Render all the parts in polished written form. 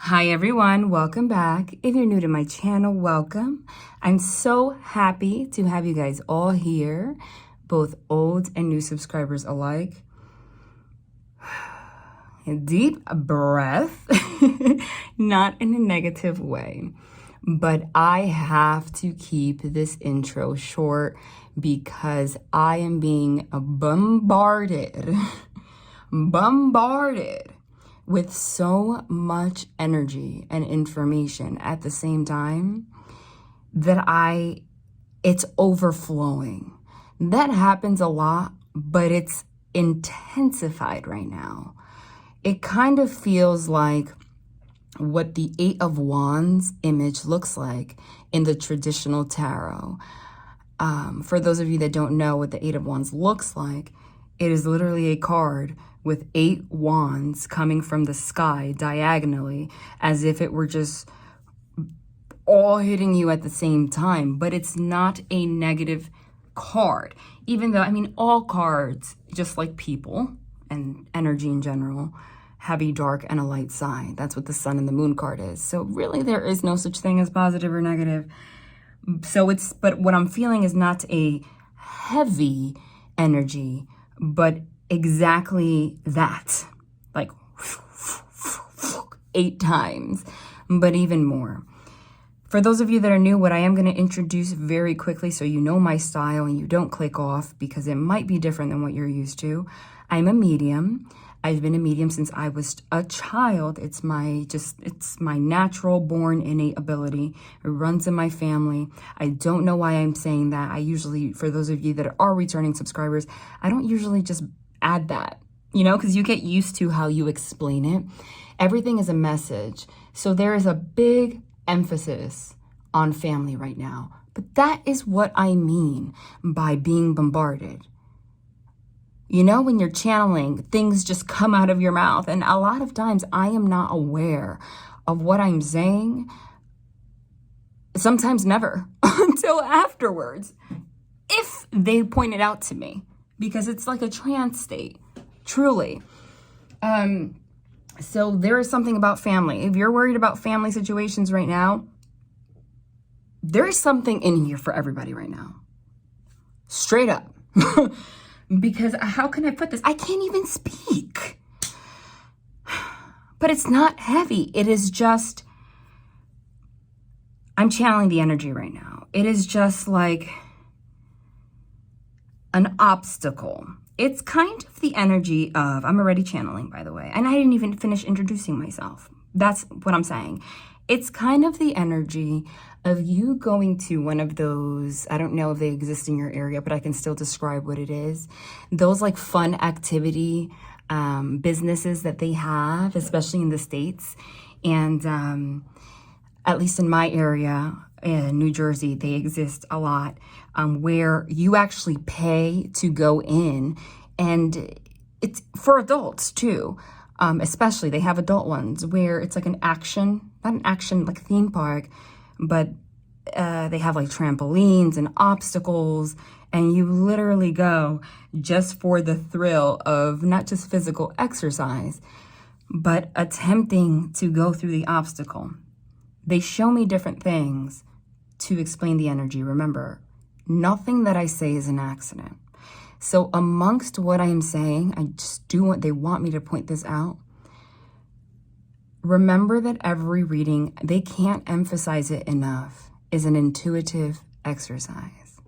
Hi everyone, welcome back. If you're new to my channel, welcome. I'm so happy to have you guys all here, both old and new subscribers alike. Deep breath, not in a negative way, but I have to keep this intro short because I am being bombarded with so much energy and information at the same time that it's overflowing. That happens a lot, but it's intensified right now. It kind of feels like what the Eight of Wands image looks like in the traditional tarot. For those of you that don't know what the Eight of Wands looks like, it is literally a card with 8 wands coming from the sky diagonally, as if it were just all hitting you at the same time. But it's not a negative card, even though, I mean, all cards, just like people and energy in general, have a dark and a light side. That's what the sun and the moon card is. So really there is no such thing as positive or negative. But what I'm feeling is not a heavy energy, but exactly that, like 8 times, but even more. For those of you that are new, what I am going to introduce very quickly so you know my style and you don't click off because it might be different than what you're used to. I'm a medium. I've been a medium since I was a child. It's my natural born innate ability. It runs in my family. I don't know why I'm saying that. I usually, for those of you that are returning subscribers, I don't usually just add that, because you get used to how you explain it. Everything is a message. So there is a big emphasis on family right now. But that is what I mean by being bombarded. When you're channeling, things just come out of your mouth. And a lot of times I am not aware of what I'm saying. Sometimes never until afterwards, if they point it out to me, because it's like a trance state, truly. So there is something about family. If you're worried about family situations right now, there is something in here for everybody right now. Straight up. Because how can I put this? I can't even speak. But it's not heavy. It is just, I'm channeling the energy right now. It is just like an obstacle. It's kind of the energy of, I'm already channeling, by the way, and I didn't even finish introducing myself. That's what I'm saying. It's kind of the energy of you going to one of those, I don't know if they exist in your area, but I can still describe what it is. Those like fun activity businesses that they have, especially in the States. And at least in my area, in New Jersey, they exist a lot, where you actually pay to go in, and it's for adults too. Especially they have adult ones where it's like not an action like theme park, but they have like trampolines and obstacles, and you literally go just for the thrill of not just physical exercise, but attempting to go through the obstacle. They show me different things to explain the energy. Remember, nothing that I say is an accident. So amongst what I am saying, I just they want me to point this out. Remember that every reading, they can't emphasize it enough, is an intuitive exercise.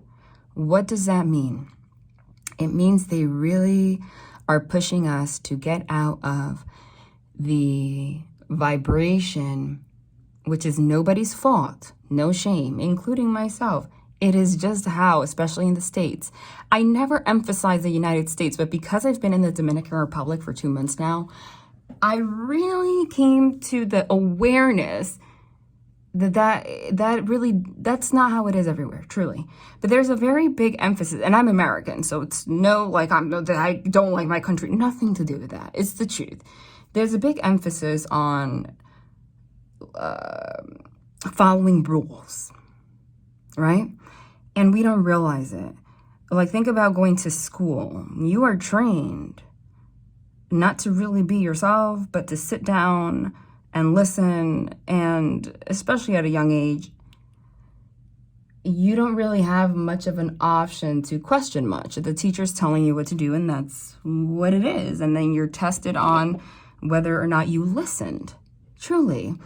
What does that mean? It means they really are pushing us to get out of the vibration, which is nobody's fault, no shame, including myself. It is just how, especially in the States. I never emphasize the United States, but because I've been in the Dominican Republic for 2 months now, I really came to the awareness that's not how it is everywhere, truly. But there's a very big emphasis, and I'm American, so it's I don't like my country, nothing to do with that. It's the truth. There's a big emphasis on following rules, right? And we don't realize it. Like, think about going to school. You are trained not to really be yourself, but to sit down and listen, and especially at a young age, you don't really have much of an option to question much. The teacher's telling you what to do, and that's what it is. And then you're tested on whether or not you listened, truly.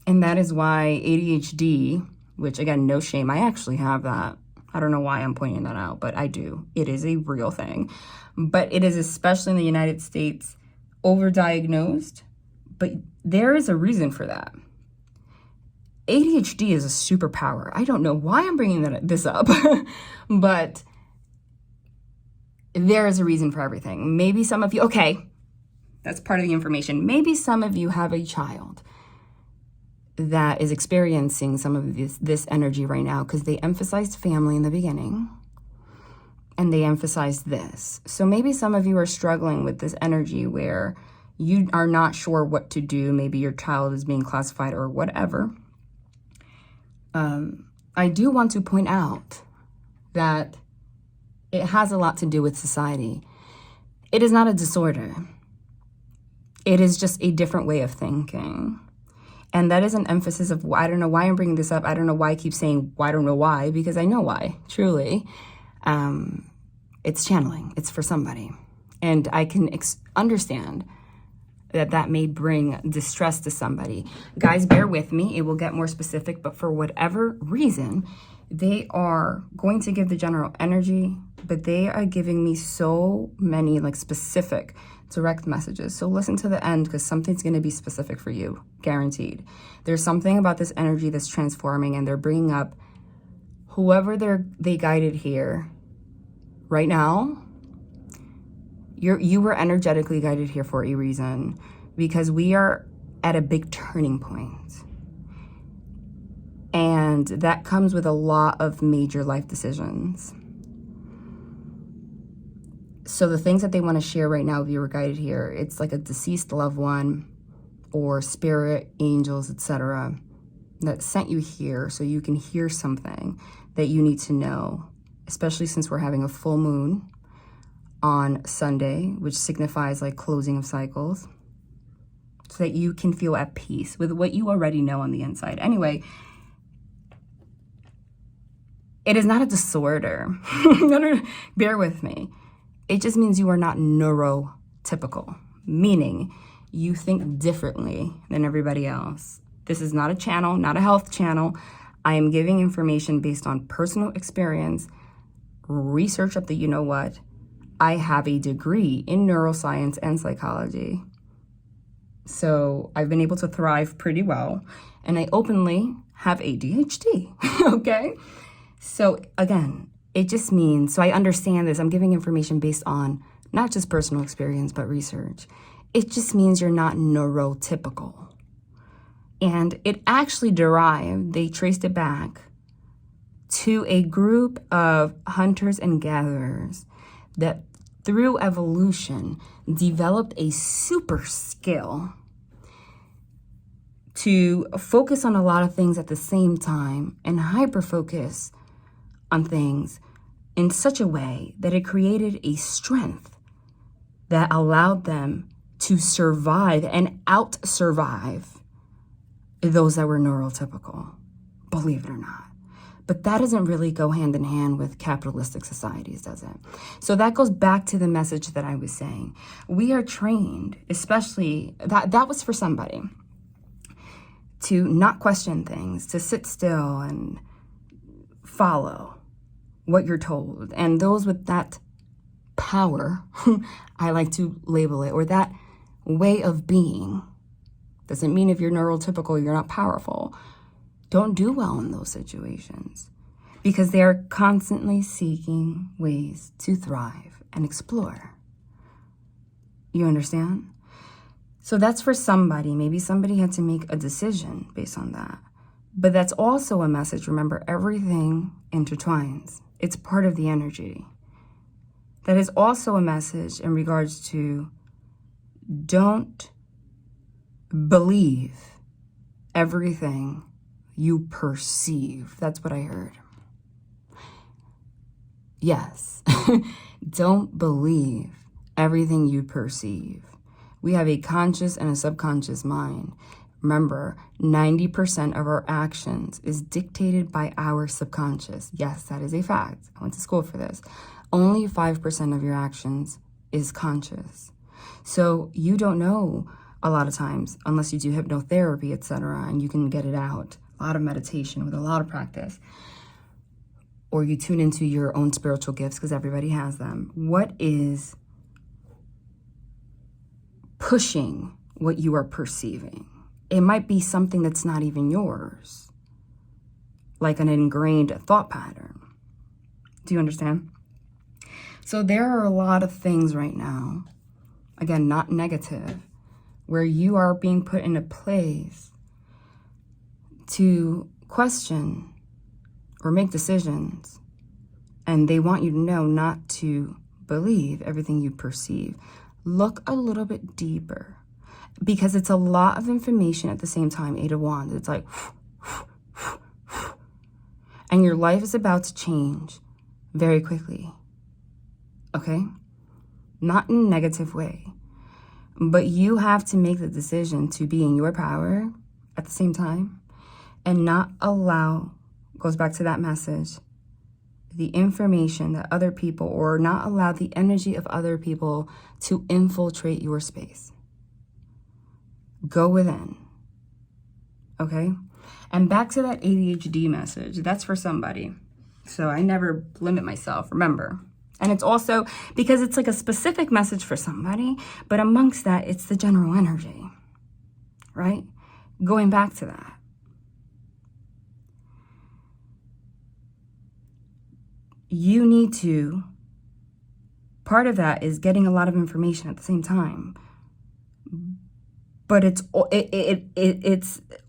And that is why ADHD, which again, no shame, I actually have that. I don't know why I'm pointing that out, but I do. It is a real thing. But it is, especially in the United States, overdiagnosed. But there is a reason for that. ADHD is a superpower. I don't know why I'm bringing this up, but there is a reason for everything. Maybe some of you, okay, that's part of the information. Maybe some of you have a child that is experiencing some of this energy right now because they emphasized family in the beginning and they emphasized this. So maybe some of you are struggling with this energy where you are not sure what to do. Maybe your child is being classified or whatever. I do want to point out that it has a lot to do with society. It is not a disorder. It is just a different way of thinking. And that is an emphasis of, I don't know why I'm bringing this up. I don't know why I keep saying, I don't know why, because I know why, truly. It's channeling. It's for somebody. And I can understand that may bring distress to somebody. Guys, bear with me. It will get more specific, but for whatever reason, they are going to give the general energy, but they are giving me so many specific direct messages. So listen to the end because something's going to be specific for you, guaranteed. There's something about this energy that's transforming, and they're bringing up whoever they guided here right now. You were energetically guided here for a reason, because we are at a big turning point. And that comes with a lot of major life decisions. So the things that they want to share right now, if you were guided here, it's like a deceased loved one or spirit, angels, etc., that sent you here so you can hear something that you need to know, especially since we're having a full moon on Sunday, which signifies closing of cycles, so that you can feel at peace with what you already know on the inside. Anyway, it is not a disorder. Bear with me. It just means you are not neurotypical, meaning you think differently than everybody else. This is not a channel, not a health channel. I am giving information based on personal experience, research up the you know what. I have a degree in neuroscience and psychology. So I've been able to thrive pretty well. And I openly have ADHD, okay? So again, it just means, so I understand this. I'm giving information based on not just personal experience, but research. It just means you're not neurotypical. And it actually derived, they traced it back to a group of hunters and gatherers that through evolution developed a super skill to focus on a lot of things at the same time and hyper focus on things in such a way that it created a strength that allowed them to survive and out-survive those that were neurotypical, believe it or not. But that doesn't really go hand in hand with capitalistic societies, does it? So that goes back to the message that I was saying. We are trained, especially, that was for somebody, to not question things, to sit still and follow what you're told. And those with that power, I like to label it, or that way of being, doesn't mean if you're neurotypical, you're not powerful, don't do well in those situations, because they are constantly seeking ways to thrive and explore. You understand? So that's for somebody. Maybe somebody had to make a decision based on that. But that's also a message. Remember, everything intertwines. It's part of the energy. That is also a message in regards to don't believe everything you perceive. That's what I heard. Yes. Don't believe everything you perceive. We have a conscious and a subconscious mind. Remember, 90% of our actions is dictated by our subconscious. Yes, that is a fact. I went to school for this. Only 5% of your actions is conscious. So you don't know a lot of times, unless you do hypnotherapy, etc., and you can get it out. A lot of meditation with a lot of practice. Or you tune into your own spiritual gifts, because everybody has them. What is pushing what you are perceiving? It might be something that's not even yours, like an ingrained thought pattern. Do you understand? So there are a lot of things right now, again, not negative, where you are being put in a place to question or make decisions, and they want you to know not to believe everything you perceive. Look a little bit deeper, because it's a lot of information at the same time. 8 of Wands, it's like, and your life is about to change very quickly, okay? Not in a negative way, but you have to make the decision to be in your power at the same time and not allow, goes back to that message, the information that other people, or not allow the energy of other people to infiltrate your space. Go within, okay? And back to that ADHD message, that's for somebody. So I never limit myself, remember. And it's also because it's like a specific message for somebody, but amongst that, it's the general energy, right? Going back to that. You need to, part of that is getting a lot of information at the same time. But it's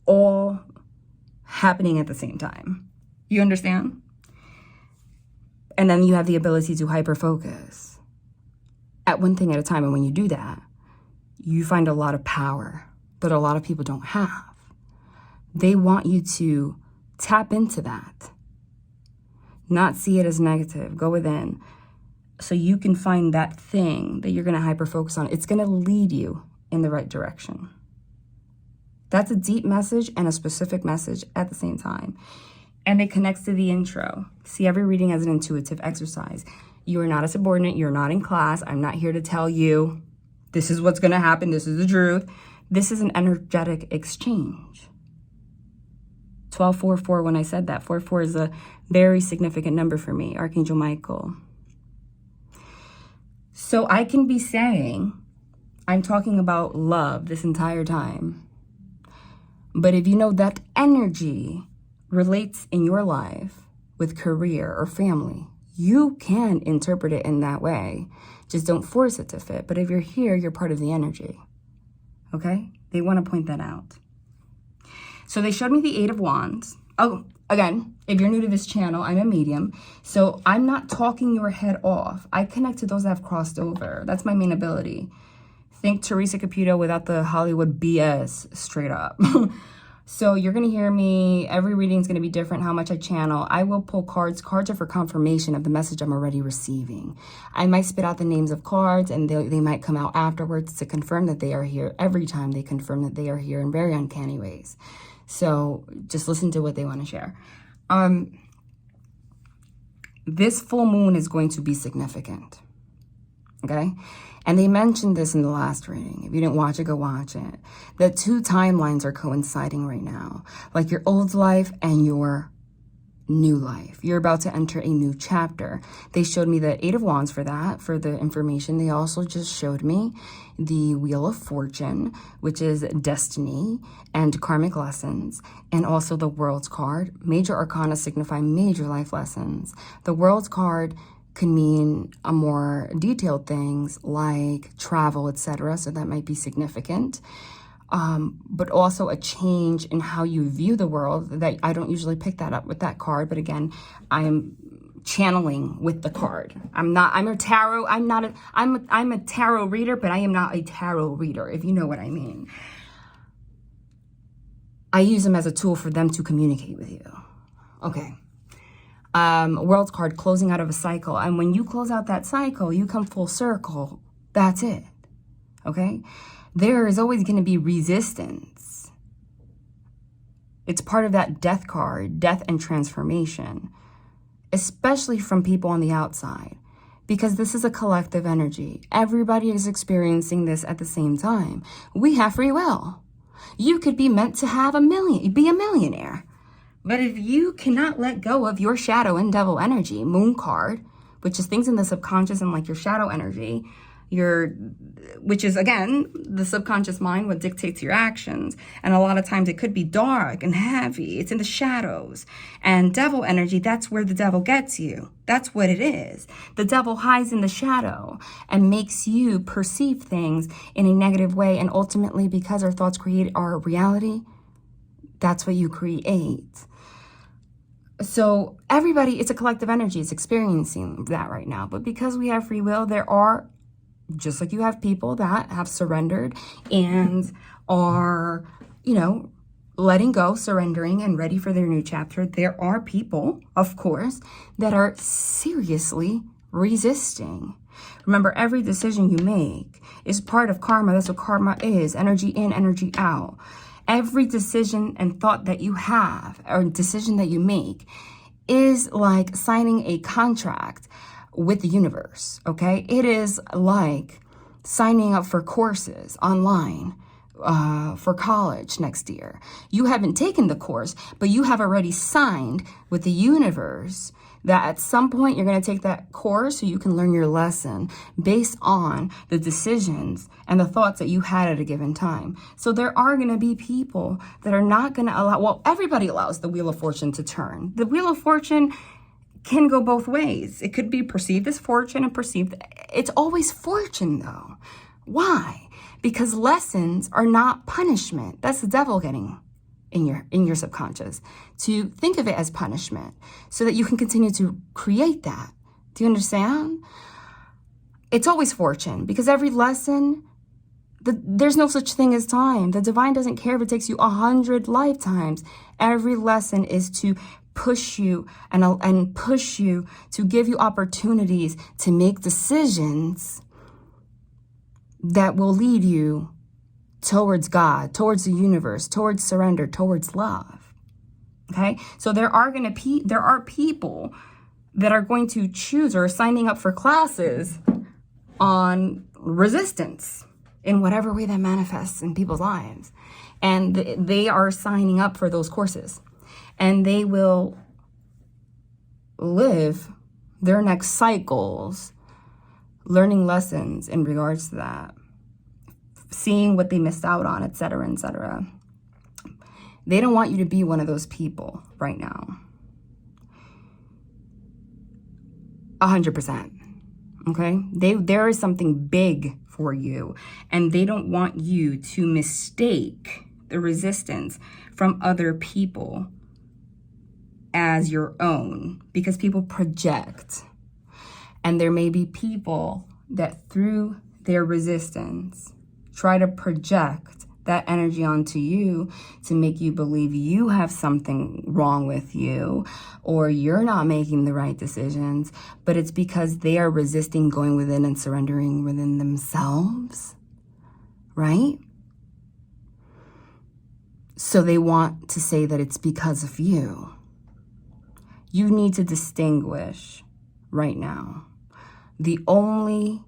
all happening at the same time. You understand? And then you have the ability to hyper-focus at one thing at a time. And when you do that, you find a lot of power that a lot of people don't have. They want you to tap into that, not see it as negative. Go within so you can find that thing that you're going to hyper-focus on. It's going to lead you in the right direction. That's a deep message and a specific message at the same time. And it connects to the intro. See every reading as an intuitive exercise. You are not a subordinate. You're not in class. I'm not here to tell you this is what's going to happen. This is the truth. This is an energetic exchange. 1244, when I said that, 44 is a very significant number for me, Archangel Michael. So I can be saying, I'm talking about love this entire time. But if you know that energy relates in your life with career or family, you can interpret it in that way. Just don't force it to fit. But if you're here, you're part of the energy. Okay? They want to point that out. So they showed me the 8 of Wands. Oh, again, if you're new to this channel, I'm a medium. So I'm not talking your head off. I connect to those that have crossed over. That's my main ability. Think Teresa Caputo without the Hollywood BS, straight up. So you're going to hear me. Every reading is going to be different, how much I channel. I will pull cards. Cards are for confirmation of the message I'm already receiving. I might spit out the names of cards, and they might come out afterwards to confirm that they are here. Every time they confirm that they are here in very uncanny ways. So just listen to what they want to share. This full moon is going to be significant. Okay? And they mentioned this in the last reading. If you didn't watch it, go watch it. The 2 timelines are coinciding right now. Like your old life and your new life. You're about to enter a new chapter. They showed me the 8 of Wands for that, for the information. They also just showed me the Wheel of Fortune, which is destiny and karmic lessons, and also the World's card. Major arcana signify major life lessons. The World's card can mean a more detailed things like travel, etc. So that might be significant. But also a change in how you view the world. That I don't usually pick that up with that card, but again, I'm channeling with the card. I'm a tarot reader, but I am not a tarot reader, if you know what I mean. I use them as a tool for them to communicate with you. Okay. World's card, closing out of a cycle. And when you close out that cycle, you come full circle. That's it. Okay? There is always going to be resistance It's part of that death card, death and transformation, especially from people on the outside, because this is a collective energy. Everybody is experiencing this at the same time. We have free will. You could be meant to have be a millionaire. But if you cannot let go of your shadow and devil energy, moon card, which is things in the subconscious and like your shadow energy, which is, again, the subconscious mind, what dictates your actions. And a lot of times it could be dark and heavy. It's in the shadows. And devil energy, that's where the devil gets you. That's what it is. The devil hides in the shadow and makes you perceive things in a negative way. And ultimately, because our thoughts create our reality, that's what you create. So everybody, it's a collective energy. It's experiencing that right now. But because we have free will, there are, just like you have people that have surrendered and are, letting go, surrendering, and ready for their new chapter, there are people, of course, that are seriously resisting. Remember, every decision you make is part of karma. That's what karma is. Energy in, energy out. Every decision and thought that you have, or decision that you make, is like signing a contract with the universe, okay? It is like signing up for courses online for college next year. You haven't taken the course, but you have already signed with the universe that at some point you're going to take that course so you can learn your lesson based on the decisions and the thoughts that you had at a given time. So there are going to be people that are not going to allow, well, everybody allows the Wheel of Fortune to turn. The Wheel of Fortune can go both ways. It could be perceived as fortune and perceived. It's always fortune though. Why? Because lessons are not punishment. That's the devil getting in your subconscious to think of it as punishment so that you can continue to create that. Do you understand? It's always fortune because every lesson, there's no such thing as time. The divine doesn't care if it takes you 100 lifetimes. Every lesson is to push you and push you to give you opportunities to make decisions that will lead you towards God, towards the universe, towards surrender, towards love. Okay? So there are people that are going to choose or are signing up for classes on resistance in whatever way that manifests in people's lives. And they are signing up for those courses. And they will live their next cycles learning lessons in regards to that, seeing what they missed out on, etc., etc. They don't want you to be one of those people right now. 100%. Okay? There is something big for you, and they don't want you to mistake the resistance from other people as your own, because people project. And there may be people that through their resistance try to project that energy onto you to make you believe you have something wrong with you or you're not making the right decisions, but it's because they are resisting going within and surrendering within themselves, right? So they want to say that it's because of you. You need to distinguish right now. The only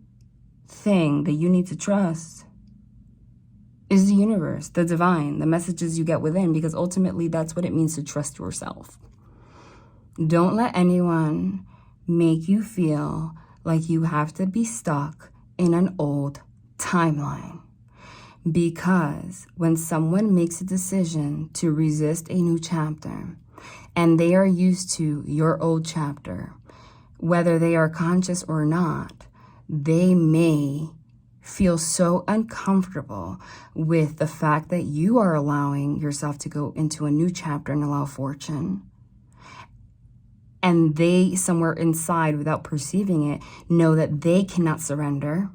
thing that you need to trust is the universe, the divine, the messages you get within, because ultimately that's what it means to trust yourself. Don't let anyone make you feel like you have to be stuck in an old timeline. Because when someone makes a decision to resist a new chapter and they are used to your old chapter, whether they are conscious or not, they may feel so uncomfortable with the fact that you are allowing yourself to go into a new chapter and allow fortune. And they, somewhere inside, without perceiving it, know that they cannot surrender.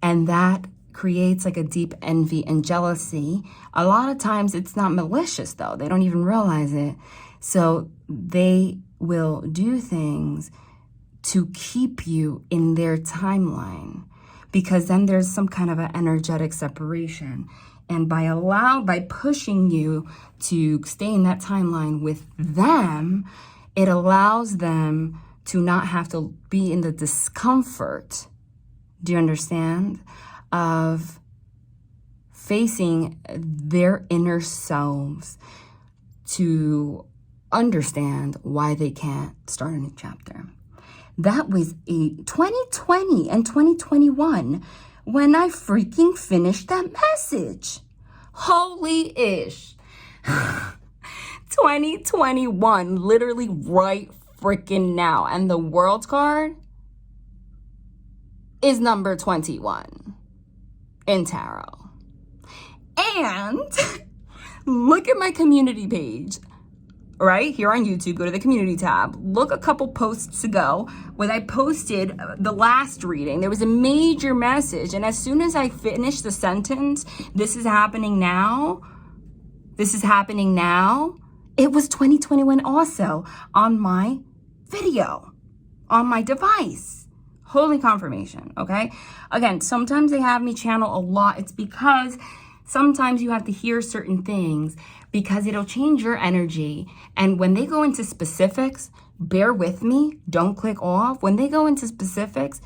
And that creates like a deep envy and jealousy. A lot of times it's not malicious though. They don't even realize it. So they will do things to keep you in their timeline, because then there's some kind of an energetic separation. And by pushing you to stay in that timeline with them, it allows them to not have to be in the discomfort, do you understand, of facing their inner selves to understand why they can't start a new chapter. That was a 2020 and 2021 when I freaking finished that message. Holy ish. 2021, literally right freaking now. And the world card is number 21 in tarot. And look at my community page. Right here on YouTube, go to the community tab. Look a couple posts ago when I posted the last reading. There was a major message. And as soon as I finished the sentence, this is happening now. This is happening now. It was 2021 also on my video, on my device. Holy confirmation, okay? Again, sometimes they have me channel a lot. It's because sometimes you have to hear certain things because it'll change your energy. And when they go into specifics, bear with me, don't click off. When they go into specifics,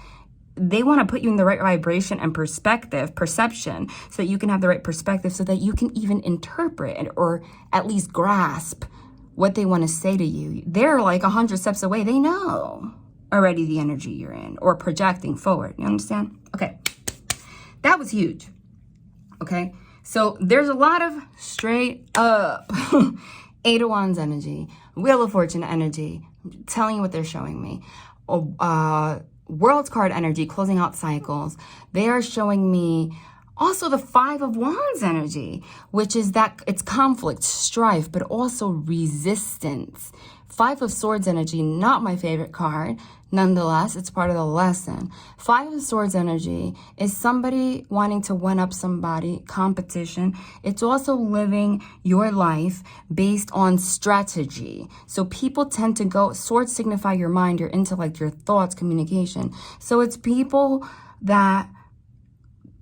they want to put you in the right vibration and perception, so that you can have the right perspective, so that you can even interpret or at least grasp what they want to say to you. They're like 100 steps away. They know already the energy you're in or projecting forward. You understand? Okay. That was huge. Okay. So there's a lot of straight up Eight of Wands energy, Wheel of Fortune energy. I'm telling you what they're showing me. World card energy, closing out cycles. They are showing me also the Five of Wands energy, which is that it's conflict, strife, but also resistance. Five of Swords energy, not my favorite card. Nonetheless, it's part of the lesson. Five of Swords energy is somebody wanting to one-up somebody, competition. It's also living your life based on strategy. So people tend to go, swords signify your mind, your intellect, your thoughts, communication. So it's people that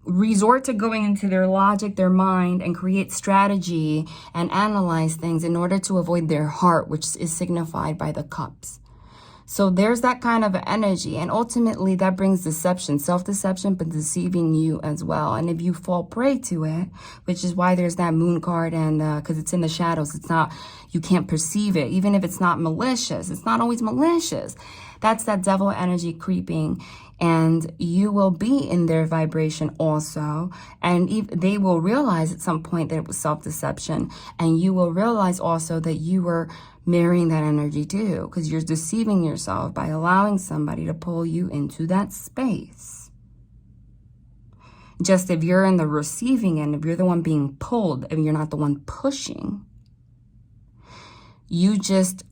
resort to going into their logic, their mind, and create strategy and analyze things in order to avoid their heart, which is signified by the cups. So there's that kind of energy, and ultimately that brings deception, self-deception, but deceiving you as well. And if you fall prey to it, which is why there's that moon card, and because it's in the shadows, it's not, you can't perceive it, even if it's not malicious. It's not always malicious. That's that devil energy creeping, and you will be in their vibration also. And they will realize at some point that it was self-deception, and you will realize also that you were mirroring that energy too, because you're deceiving yourself by allowing somebody to pull you into that space. Just if you're in the receiving end, if you're the one being pulled, if you're not the one pushing, you just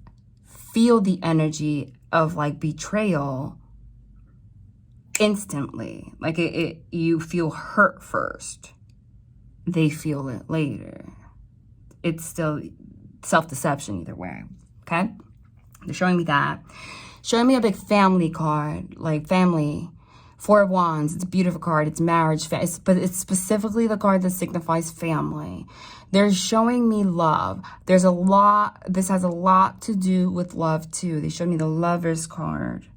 feel the energy of like betrayal instantly. Like you feel hurt first. They feel it later. It's still self-deception either way, okay? They're showing me that. Showing me a big family card, like family. Four of Wands, it's a beautiful card. It's marriage, but it's specifically the card that signifies family. They're showing me love. There's a lot, this has a lot to do with love too. They showed me the Lover's card.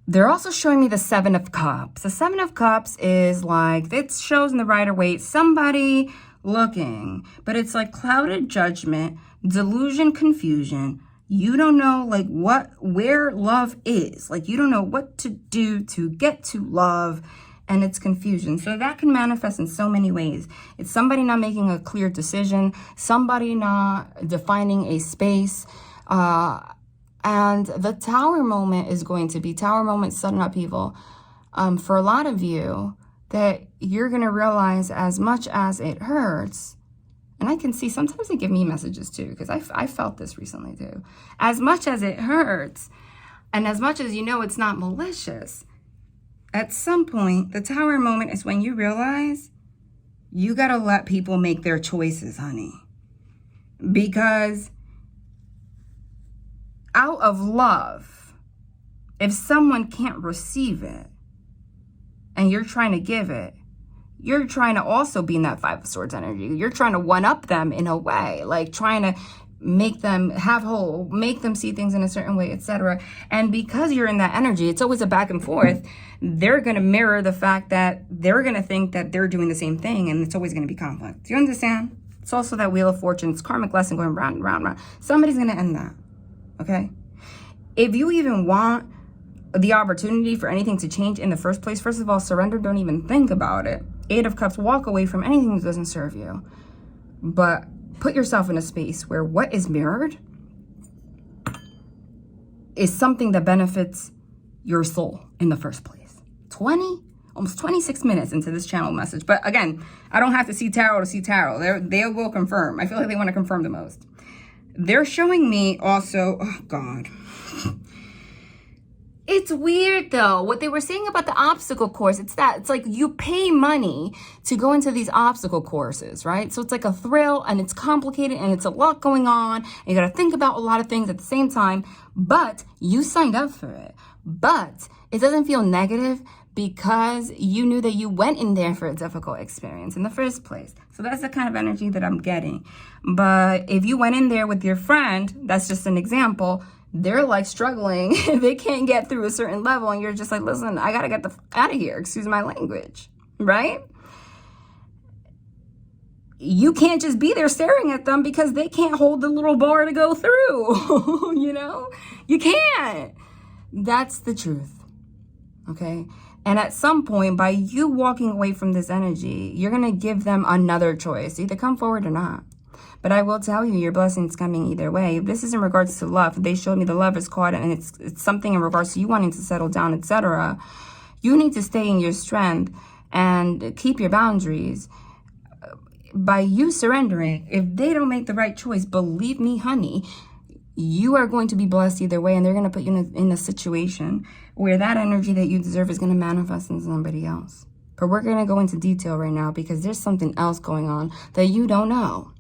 They're also showing me the Seven of Cups. The Seven of Cups is like, it shows in the Rider-Waite, somebody looking, but it's like clouded judgment, delusion, confusion. You don't know like where love is. Like you don't know what to do to get to love, and it's confusion. So that can manifest in so many ways. It's somebody not making a clear decision, somebody not defining a space, and the Tower moment is going to be Tower moment, sudden upheaval. For a lot of you, that you're going to realize as much as it hurts, and I can see sometimes they give me messages too, because I felt this recently too. As much as it hurts, and as much as you know it's not malicious, at some point, the Tower moment is when you realize you got to let people make their choices, honey. Because out of love, if someone can't receive it, and you're trying to give it, you're trying to also be in that Five of Swords energy. You're trying to one-up them in a way, like trying to make them have whole, make them see things in a certain way, etc. And because you're in that energy, it's always a back and forth. They're going to mirror the fact that they're going to think that they're doing the same thing, and it's always going to be conflict. Do you understand? It's also that Wheel of Fortune. It's karmic lesson going round and round and round. Somebody's going to end that, okay? If you even want the opportunity for anything to change in the first place, first of all, surrender. Don't even think about it. Eight of Cups, walk away from anything that doesn't serve you. But put yourself in a space where what is mirrored is something that benefits your soul in the first place. Almost 26 minutes into this channel message. But again, I don't have to see tarot to see tarot. They will confirm. I feel like they want to confirm the most. They're showing me also, oh God. It's weird though, what they were saying about the obstacle course, it's like you pay money to go into these obstacle courses, right? So it's like a thrill and it's complicated and it's a lot going on. And you got to think about a lot of things at the same time, but you signed up for it. But it doesn't feel negative because you knew that you went in there for a difficult experience in the first place. So that's the kind of energy that I'm getting. But if you went in there with your friend, that's just an example, they're like struggling. They can't get through a certain level and you're just like, listen, I gotta get the out of here, excuse my language, right? You can't just be there staring at them because they can't hold the little bar to go through. You know, you can't. That's the truth, okay? And at some point, by you walking away from this energy, you're gonna give them another choice, either come forward or not. But I will tell you, your blessing's coming either way. If this is in regards to love, they showed me the love is caught and it's something in regards to you wanting to settle down, etc. You need to stay in your strength and keep your boundaries. By you surrendering, if they don't make the right choice, believe me, honey, you are going to be blessed either way. And they're going to put you in a situation where that energy that you deserve is going to manifest in somebody else. But we're going to go into detail right now because there's something else going on that you don't know.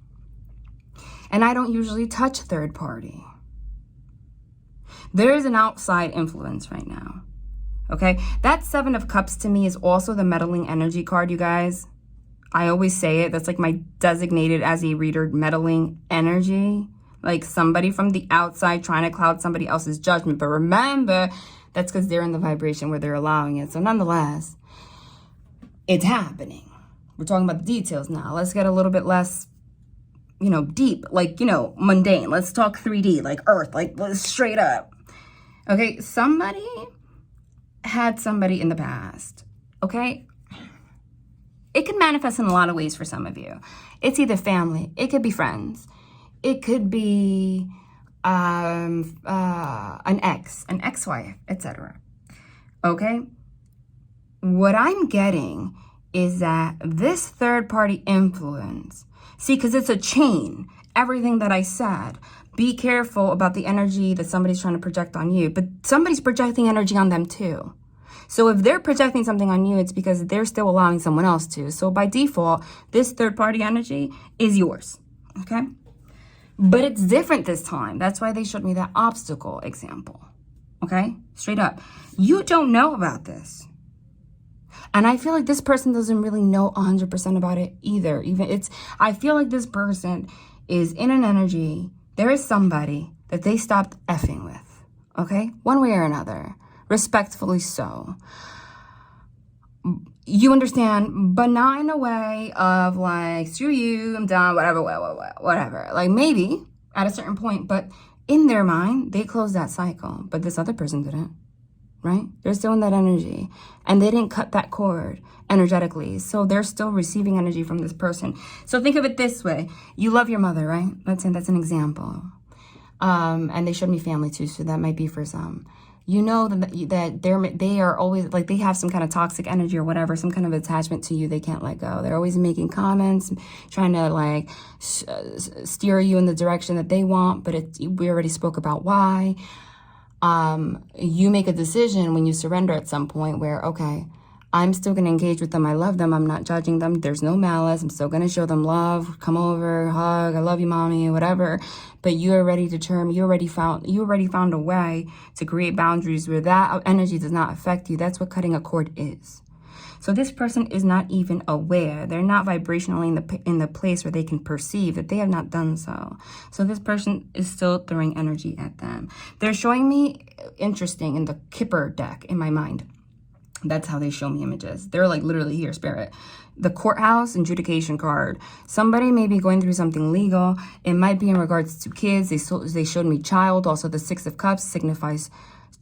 And I don't usually touch third party. There is an outside influence right now. Okay? That Seven of Cups to me is also the meddling energy card, you guys. I always say it. That's like my designated as a reader meddling energy. Like somebody from the outside trying to cloud somebody else's judgment. But remember, that's because they're in the vibration where they're allowing it. So nonetheless, it's happening. We're talking about the details now. Let's get a little bit less, you know, deep, like, you know, mundane. Let's talk 3D, like Earth, like let's straight up. Okay, somebody had somebody in the past, okay? It can manifest in a lot of ways for some of you. It's either family, it could be friends, it could be an ex, an ex-wife, etc. Okay? What I'm getting is that this third-party influence, see, because it's a chain, everything that I said, be careful about the energy that somebody's trying to project on you, but somebody's projecting energy on them too. So if they're projecting something on you, it's because they're still allowing someone else to. So by default, this third-party energy is yours, okay? But it's different this time. That's why they showed me that obstacle example, okay? Straight up. You don't know about this. And I feel like this person doesn't really know 100% about it either. I feel like this person is in an energy. There is somebody that they stopped effing with, okay? One way or another. Respectfully so. You understand, but not in a way of like, screw you, I'm done, whatever. Like maybe at a certain point, but in their mind, they closed that cycle. But this other person didn't, right? They're still in that energy and they didn't cut that cord energetically. So they're still receiving energy from this person. So think of it this way. You love your mother, right? Let's say that's an example. And they showed me family too, so that might be for some. You know that they are always, like, they have some kind of toxic energy or whatever, some kind of attachment to you they can't let go. They're always making comments, trying to, like, steer you in the direction that they want, but we already spoke about why. You make a decision when you surrender at some point where, okay, I'm still going to engage with them. I love them. I'm not judging them. There's no malice. I'm still going to show them love. Come over, hug. I love you, mommy, whatever. But you already determined. You already found a way to create boundaries where that energy does not affect you. That's what cutting a cord is. So this person is not even aware. They're not vibrationally in the place where they can perceive that they have not done so. So this person is still throwing energy at them. They're showing me, interesting, in the Kipper deck in my mind. That's how they show me images. They're like literally here, spirit. The courthouse adjudication card. Somebody may be going through something legal. It might be in regards to kids. They showed me child. Also, the Six of Cups signifies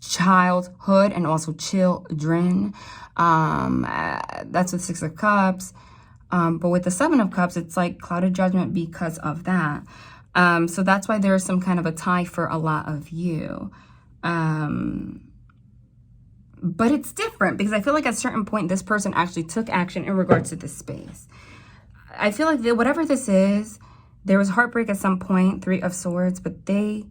childhood and also children. That's the Six of Cups. But with the Seven of Cups, it's like clouded judgment because of that. So that's why there's some kind of a tie for a lot of you. But it's different because I feel like at a certain point, this person actually took action in regards to this space. I feel like whatever this is, there was heartbreak at some point, Three of Swords, but they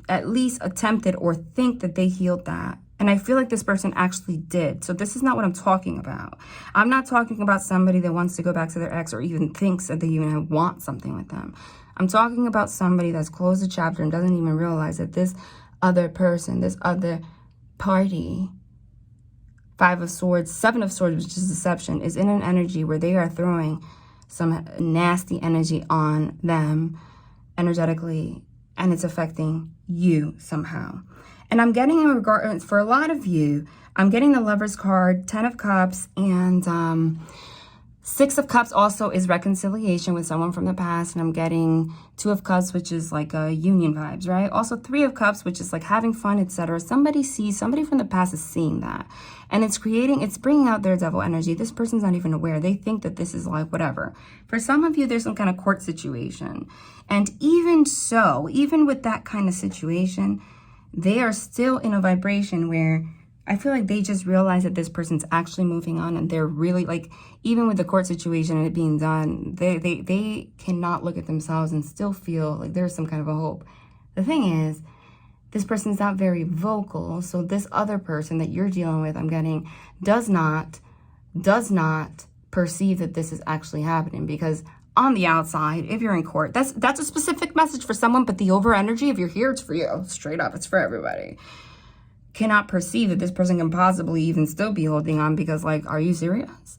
at least attempted or think that they healed that. And I feel like this person actually did. So this is not what I'm talking about. I'm not talking about somebody that wants to go back to their ex or even thinks that they even want something with them. I'm talking about somebody that's closed a chapter and doesn't even realize that this other person, this other party, Five of Swords, Seven of Swords, which is deception, is in an energy where they are throwing some nasty energy on them energetically, and it's affecting you somehow. And I'm getting in regard, for a lot of you, I'm getting the Lover's card, Ten of Cups, and Six of Cups also is reconciliation with someone from the past. And I'm getting Two of Cups, which is like union vibes, right? Also Three of Cups, which is like having fun, etc. Somebody from the past is seeing that. And it's bringing out their devil energy. This person's not even aware. They think that this is like whatever. For some of you, there's some kind of court situation. And even so, even with that kind of situation, they are still in a vibration where I feel like they just realize that this person's actually moving on, and they're really like, even with the court situation and it being done, they cannot look at themselves and still feel like there's some kind of a hope. The thing is, this person's not very vocal, so this other person that you're dealing with, I'm getting, does not perceive that this is actually happening, because on the outside, if you're in court, that's a specific message for someone, but the over energy, if you're here, it's for you. Straight up, it's for everybody. Cannot perceive that this person can possibly even still be holding on, because like, are you serious?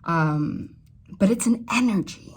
But it's an energy.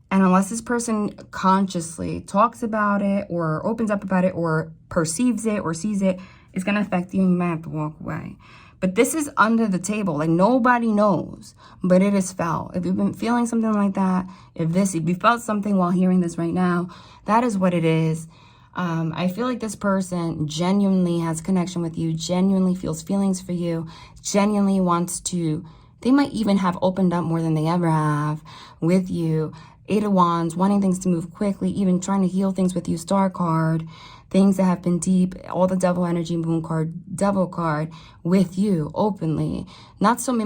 And unless this person consciously talks about it or opens up about it or perceives it or sees it, it's going to affect you and you might have to walk away. But this is under the table. Like, nobody knows, but it is felt. If you've been feeling something like that, if you felt something while hearing this right now, that is what it is. I feel like this person genuinely has connection with you, genuinely feels feelings for you, genuinely wants to, they might even have opened up more than they ever have with you. Eight of Wands, wanting things to move quickly, even trying to heal things with you, Star card, things that have been deep, all the devil energy, Moon card, devil card, with you openly. Not so, it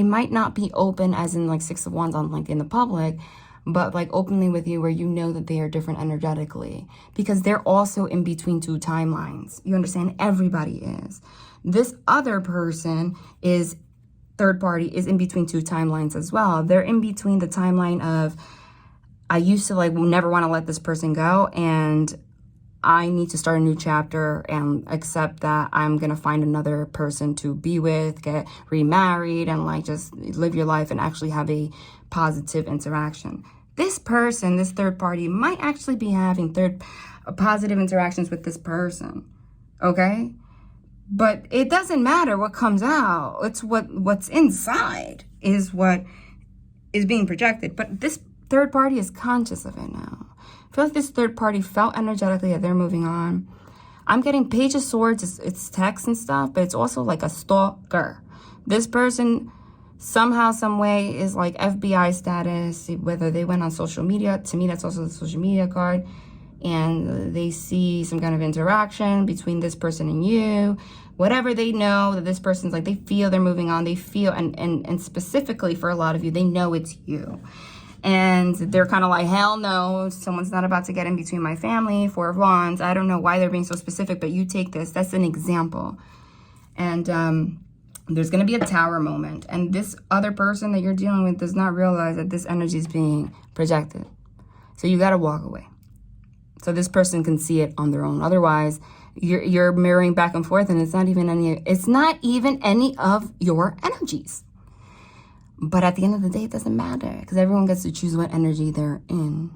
might not be open as in like Six of Wands on like in the public, but like openly with you where you know that they are different energetically, because they're also in between two timelines. You understand? Everybody is. This other person is, third party, is in between two timelines as well. They're in between the timeline of, I used to like never want to let this person go, and I need to start a new chapter and accept that I'm going to find another person to be with, get remarried, and like just live your life and actually have a positive interaction. This person, this third party, might actually be having positive interactions with this person, okay? But it doesn't matter what comes out. It's what's inside is what is being projected. But this third party is conscious of it now. I feel like this third party felt energetically that they're moving on. I'm getting Page of Swords. It's text and stuff, but it's also like a stalker. This person somehow, some way is like FBI status, whether they went on social media. To me, that's also the social media card. And they see some kind of interaction between this person and you. Whatever they know that this person's like, they feel they're moving on. They feel, and specifically for a lot of you, they know it's you. And they're kind of like, hell no, someone's not about to get in between my family. Four of Wands. I don't know why they're being so specific, but you take this. That's an example. And there's going to be a tower moment. And this other person that you're dealing with does not realize that this energy is being projected. So you got to walk away. So this person can see it on their own. Otherwise, you're mirroring back and forth, and it's not even any of your energies. But at the end of the day, it doesn't matter, because everyone gets to choose what energy they're in.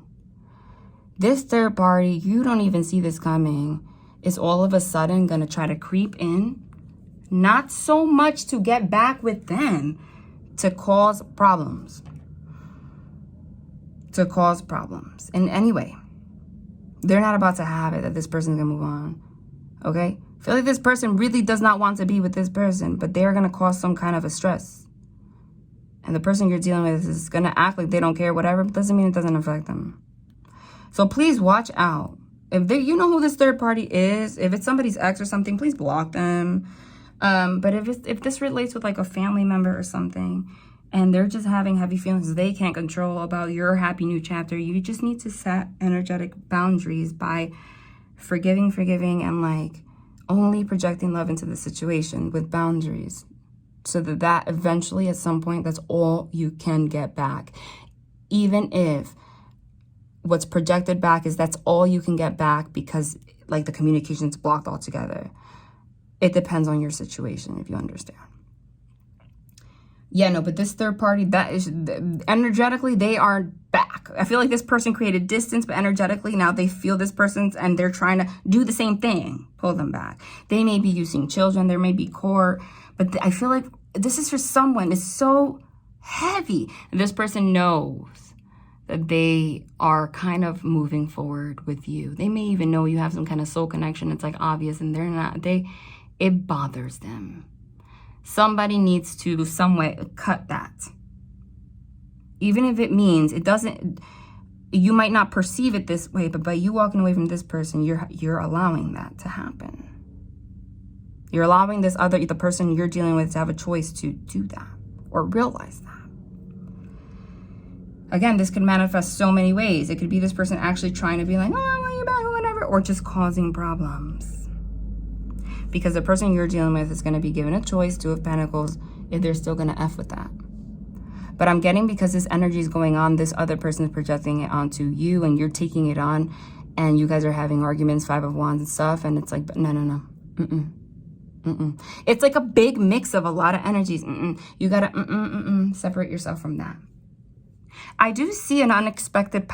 This third party, you don't even see this coming, is all of a sudden going to try to creep in, not so much to get back with them, to cause problems. And anyway, they're not about to have it that this person's going to move on. Okay? I feel like this person really does not want to be with this person, but they're going to cause some kind of a stress. And the person you're dealing with is going to act like they don't care, whatever, but doesn't mean it doesn't affect them. So please watch out. If you know who this third party is, if it's somebody's ex or something, please block them. But if this relates with like a family member or something, and they're just having heavy feelings they can't control about your happy new chapter, you just need to set energetic boundaries by forgiving, and like only projecting love into the situation with boundaries. So that eventually at some point, that's all you can get back. Even if what's projected back is that's all you can get back because like the communication's blocked altogether. It depends on your situation, if you understand. Yeah, no, but this third party, that is energetically, they are back. I feel like this person created distance, but energetically now they feel this person's and they're trying to do the same thing, pull them back. They may be using children, there may be court, but I feel like this is for someone, it's so heavy. And this person knows that they are kind of moving forward with you. They may even know you have some kind of soul connection. It's like obvious, and they're not, it bothers them. Somebody needs to some way cut that. Even if it means it doesn't, you might not perceive it this way, but by you walking away from this person, you're allowing that to happen. You're allowing the person you're dealing with to have a choice to do that or realize that. Again, this could manifest so many ways. It could be this person actually trying to be like, oh, I want you back or whatever, or just causing problems. Because the person you're dealing with is going to be given a choice, Two of Pentacles, if they're still going to F with that. But I'm getting, because this energy is going on, this other person is projecting it onto you and you're taking it on, and you guys are having arguments, Five of Wands and stuff, and it's like, no. It's like a big mix of a lot of energies. You gotta separate yourself from that. I do see an unexpected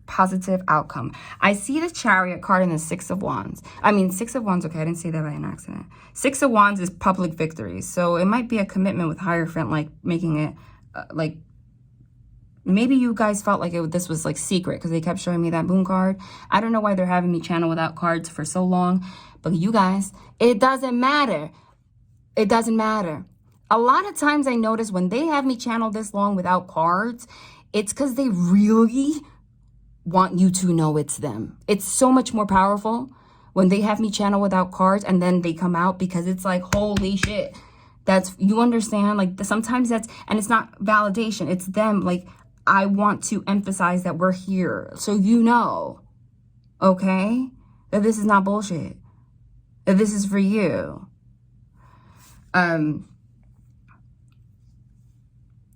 positive outcome. I see the Chariot card and the Six of Wands. Six of Wands, okay, I didn't say that by an accident. Six of Wands is public victory. So it might be a commitment with Hierophant, like making it, maybe you guys felt like this was like secret because they kept showing me that Moon card. I don't know why they're having me channel without cards for so long. But you guys, it doesn't matter. It doesn't matter. A lot of times I notice when they have me channel this long without cards, it's because they really want you to know it's them. It's so much more powerful when they have me channel without cards and then they come out, because it's like, holy shit. You understand? Like sometimes and it's not validation. It's them. Like, I want to emphasize that we're here. So you know, okay? That this is not bullshit. That this is for you.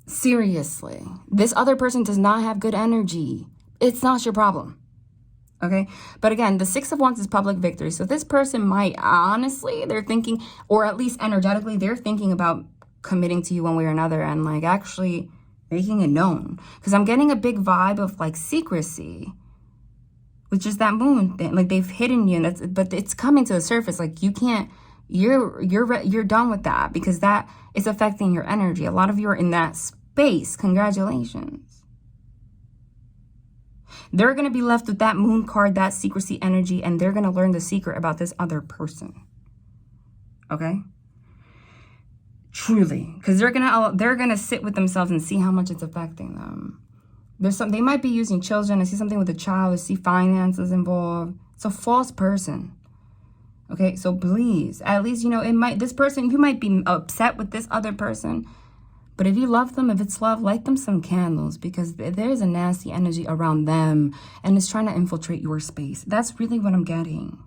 Seriously. This other person does not have good energy. It's not your problem. Okay? But again, the Six of Wands is public victory. So this person might, honestly, they're thinking, or at least energetically, they're thinking about committing to you one way or another and like actually making it known. Because I'm getting a big vibe of like secrecy, which is that Moon thing. Like they've hidden you, but it's coming to the surface. Like you can't, you're done with that, because that is affecting your energy. A lot of you are in that space. Congratulations. They're going to be left with that Moon card, that secrecy energy, and they're going to learn the secret about this other person. Okay? Truly. Because they're gonna sit with themselves and see how much it's affecting them. They might be using children. I see something with a child. I see finances involved. It's a false person. Okay, so please, at least, you might be upset with this other person. But if you love them, if it's love, light them some candles, because there's a nasty energy around them and it's trying to infiltrate your space. That's really what I'm getting.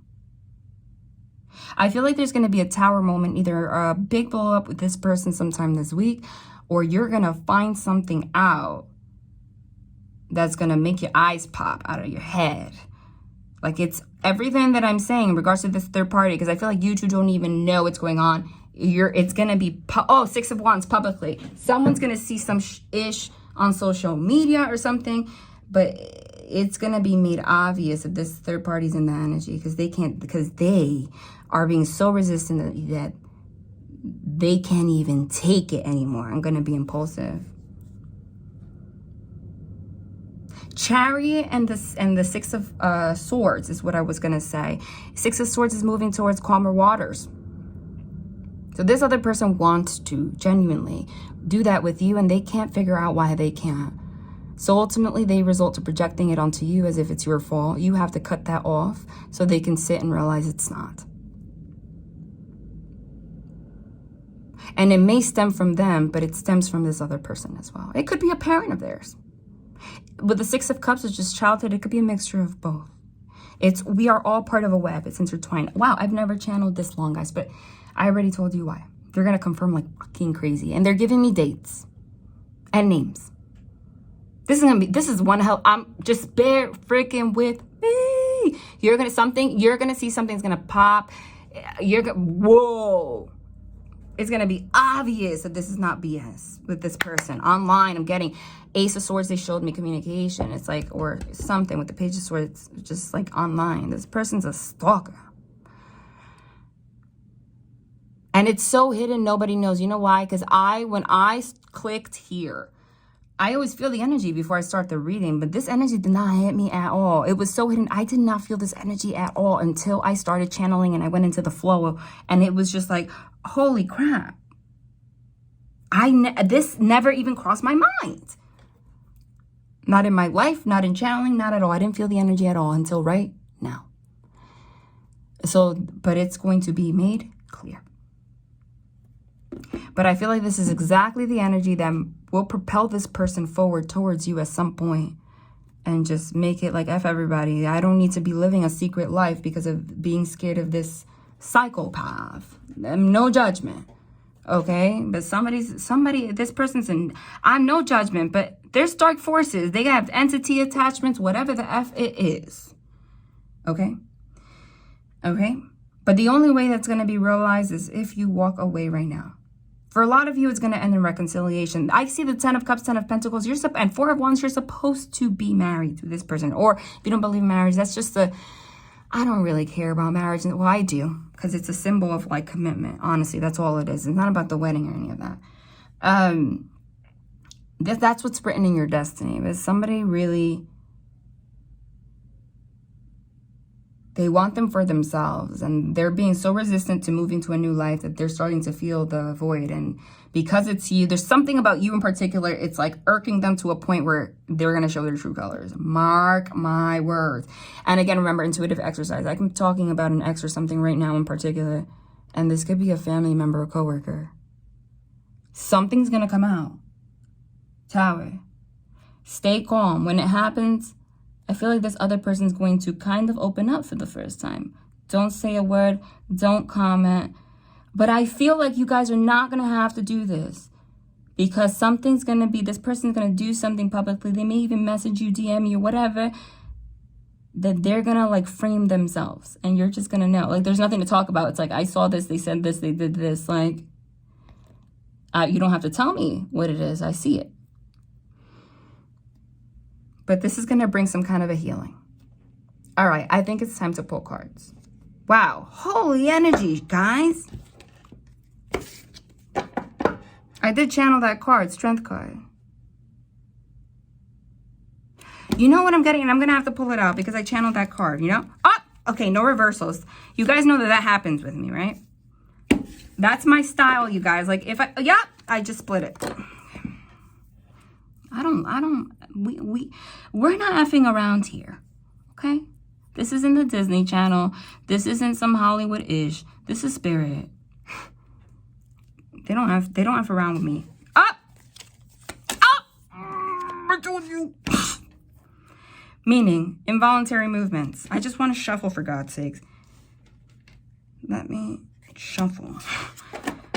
I feel like there's going to be a tower moment, either a big blow up with this person sometime this week, or you're going to find something out that's going to make your eyes pop out of your head. Like, it's everything that I'm saying in regards to this third party, because I feel like you two don't even know what's going on. It's going to be, Six of Wands publicly. Someone's going to see some ish on social media or something, but it's going to be made obvious that this third party's in the energy, because they are being so resistant that they can't even take it anymore. I'm going to be impulsive. Chariot and the Six of Swords is what I was going to say. Six of Swords is moving towards calmer waters. So this other person wants to genuinely do that with you, and they can't figure out why they can't. So ultimately, they result to projecting it onto you as if it's your fault. You have to cut that off so they can sit and realize it's not. And it may stem from them, but it stems from this other person as well. It could be a parent of theirs. With the Six of Cups, it's just childhood. It could be a mixture of both. We are all part of a web. It's intertwined. Wow, I've never channeled this long, guys, but I already told you why. They're going to confirm like fucking crazy. And they're giving me dates and names. This is one hell. I'm just bear freaking with me. You're going to see something's going to pop. Whoa. It's going to be obvious that this is not BS with this person. Online, I'm getting Ace of Swords. They showed me communication. It's like, or something with the Page of Swords, just like online. This person's a stalker. And it's so hidden, nobody knows. You know why? Because when I clicked here, I always feel the energy before I start the reading, but this energy did not hit me at all. It was so hidden. I did not feel this energy at all until I started channeling and I went into the flow, and it was just like, holy crap. This never even crossed my mind. Not in my life, not in channeling, not at all. I didn't feel the energy at all until right now. So, but it's going to be made clear. But I feel like this is exactly the energy that will propel this person forward towards you at some point, and just make it like, F everybody. I don't need to be living a secret life because of being scared of this psychopath. No judgment. Okay? But this person's in, I'm no judgment, but there's dark forces. They have entity attachments, whatever the F it is. Okay? Okay? But the only way that's going to be realized is if you walk away right now. For a lot of you, it's going to end in reconciliation. I see the 10 of Cups, 10 of Pentacles, and 4 of Wands. You're supposed to be married to this person. Or if you don't believe in marriage, that's just I don't really care about marriage. Well, I do, because it's a symbol of like commitment. Honestly, that's all it is. It's not about the wedding or any of that. That's what's written in your destiny. But somebody really, they want them for themselves, and they're being so resistant to moving to a new life that they're starting to feel the void. And because it's you, there's something about you in particular, it's like irking them to a point where they're going to show their true colors. Mark my words. And again, remember, intuitive exercise. I'm talking about an ex or something right now in particular, and this could be a family member or coworker. Something's going to come out. Tower. Stay calm. When it happens, I feel like this other person's going to kind of open up for the first time. Don't say a word. Don't comment. But I feel like you guys are not going to have to do this, because something's going to be, this person's going to do something publicly. They may even message you, DM you, whatever, that they're going to like frame themselves, and you're just going to know. Like, there's nothing to talk about. It's like, I saw this, they said this, they did this. Like, you don't have to tell me what it is. I see it. But this is going to bring some kind of a healing. All right, I think it's time to pull cards. Wow, holy energy, guys. I did channel that card, Strength card. You know what I'm getting? And I'm going to have to pull it out because I channeled that card, you know? Oh, okay, no reversals. You guys know that happens with me, right? That's my style, you guys. Like, if I just split it. We're not effing around here, okay? This isn't the Disney Channel. This isn't some Hollywood-ish. This is spirit. They don't have around with me. Up! I told you. Meaning, involuntary movements. I just want to shuffle, for God's sakes. Let me shuffle.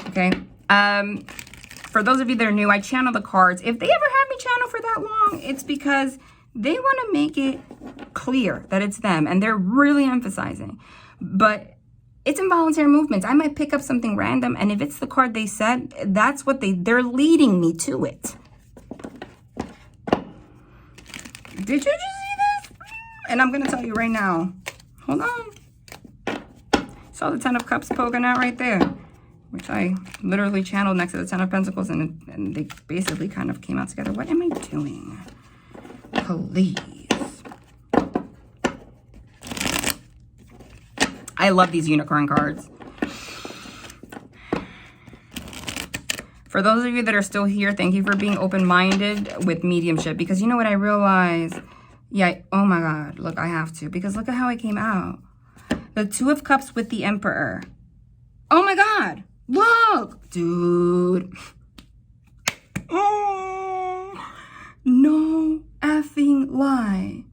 Okay. For those of you that are new, I channel the cards. If they ever had me channel for that long, it's because They want to make it clear that it's them, and they're really emphasizing. But it's involuntary movements. I might pick up something random, and if it's the card they said, that's what they're leading me to it. Did you just see this? And I'm going to tell you right now. Hold on. Saw the Ten of Cups poking out right there, which I literally channeled next to the Ten of Pentacles, and they basically kind of came out together. What am I doing? Please. I love these unicorn cards. For those of you that are still here, thank you for being open-minded with mediumship. Because you know what I realized? Yeah, oh my God. Look, I have to. Because look at how it came out. The Two of Cups with the Emperor. Oh my God. Look. Dude. Oh. No effing lie.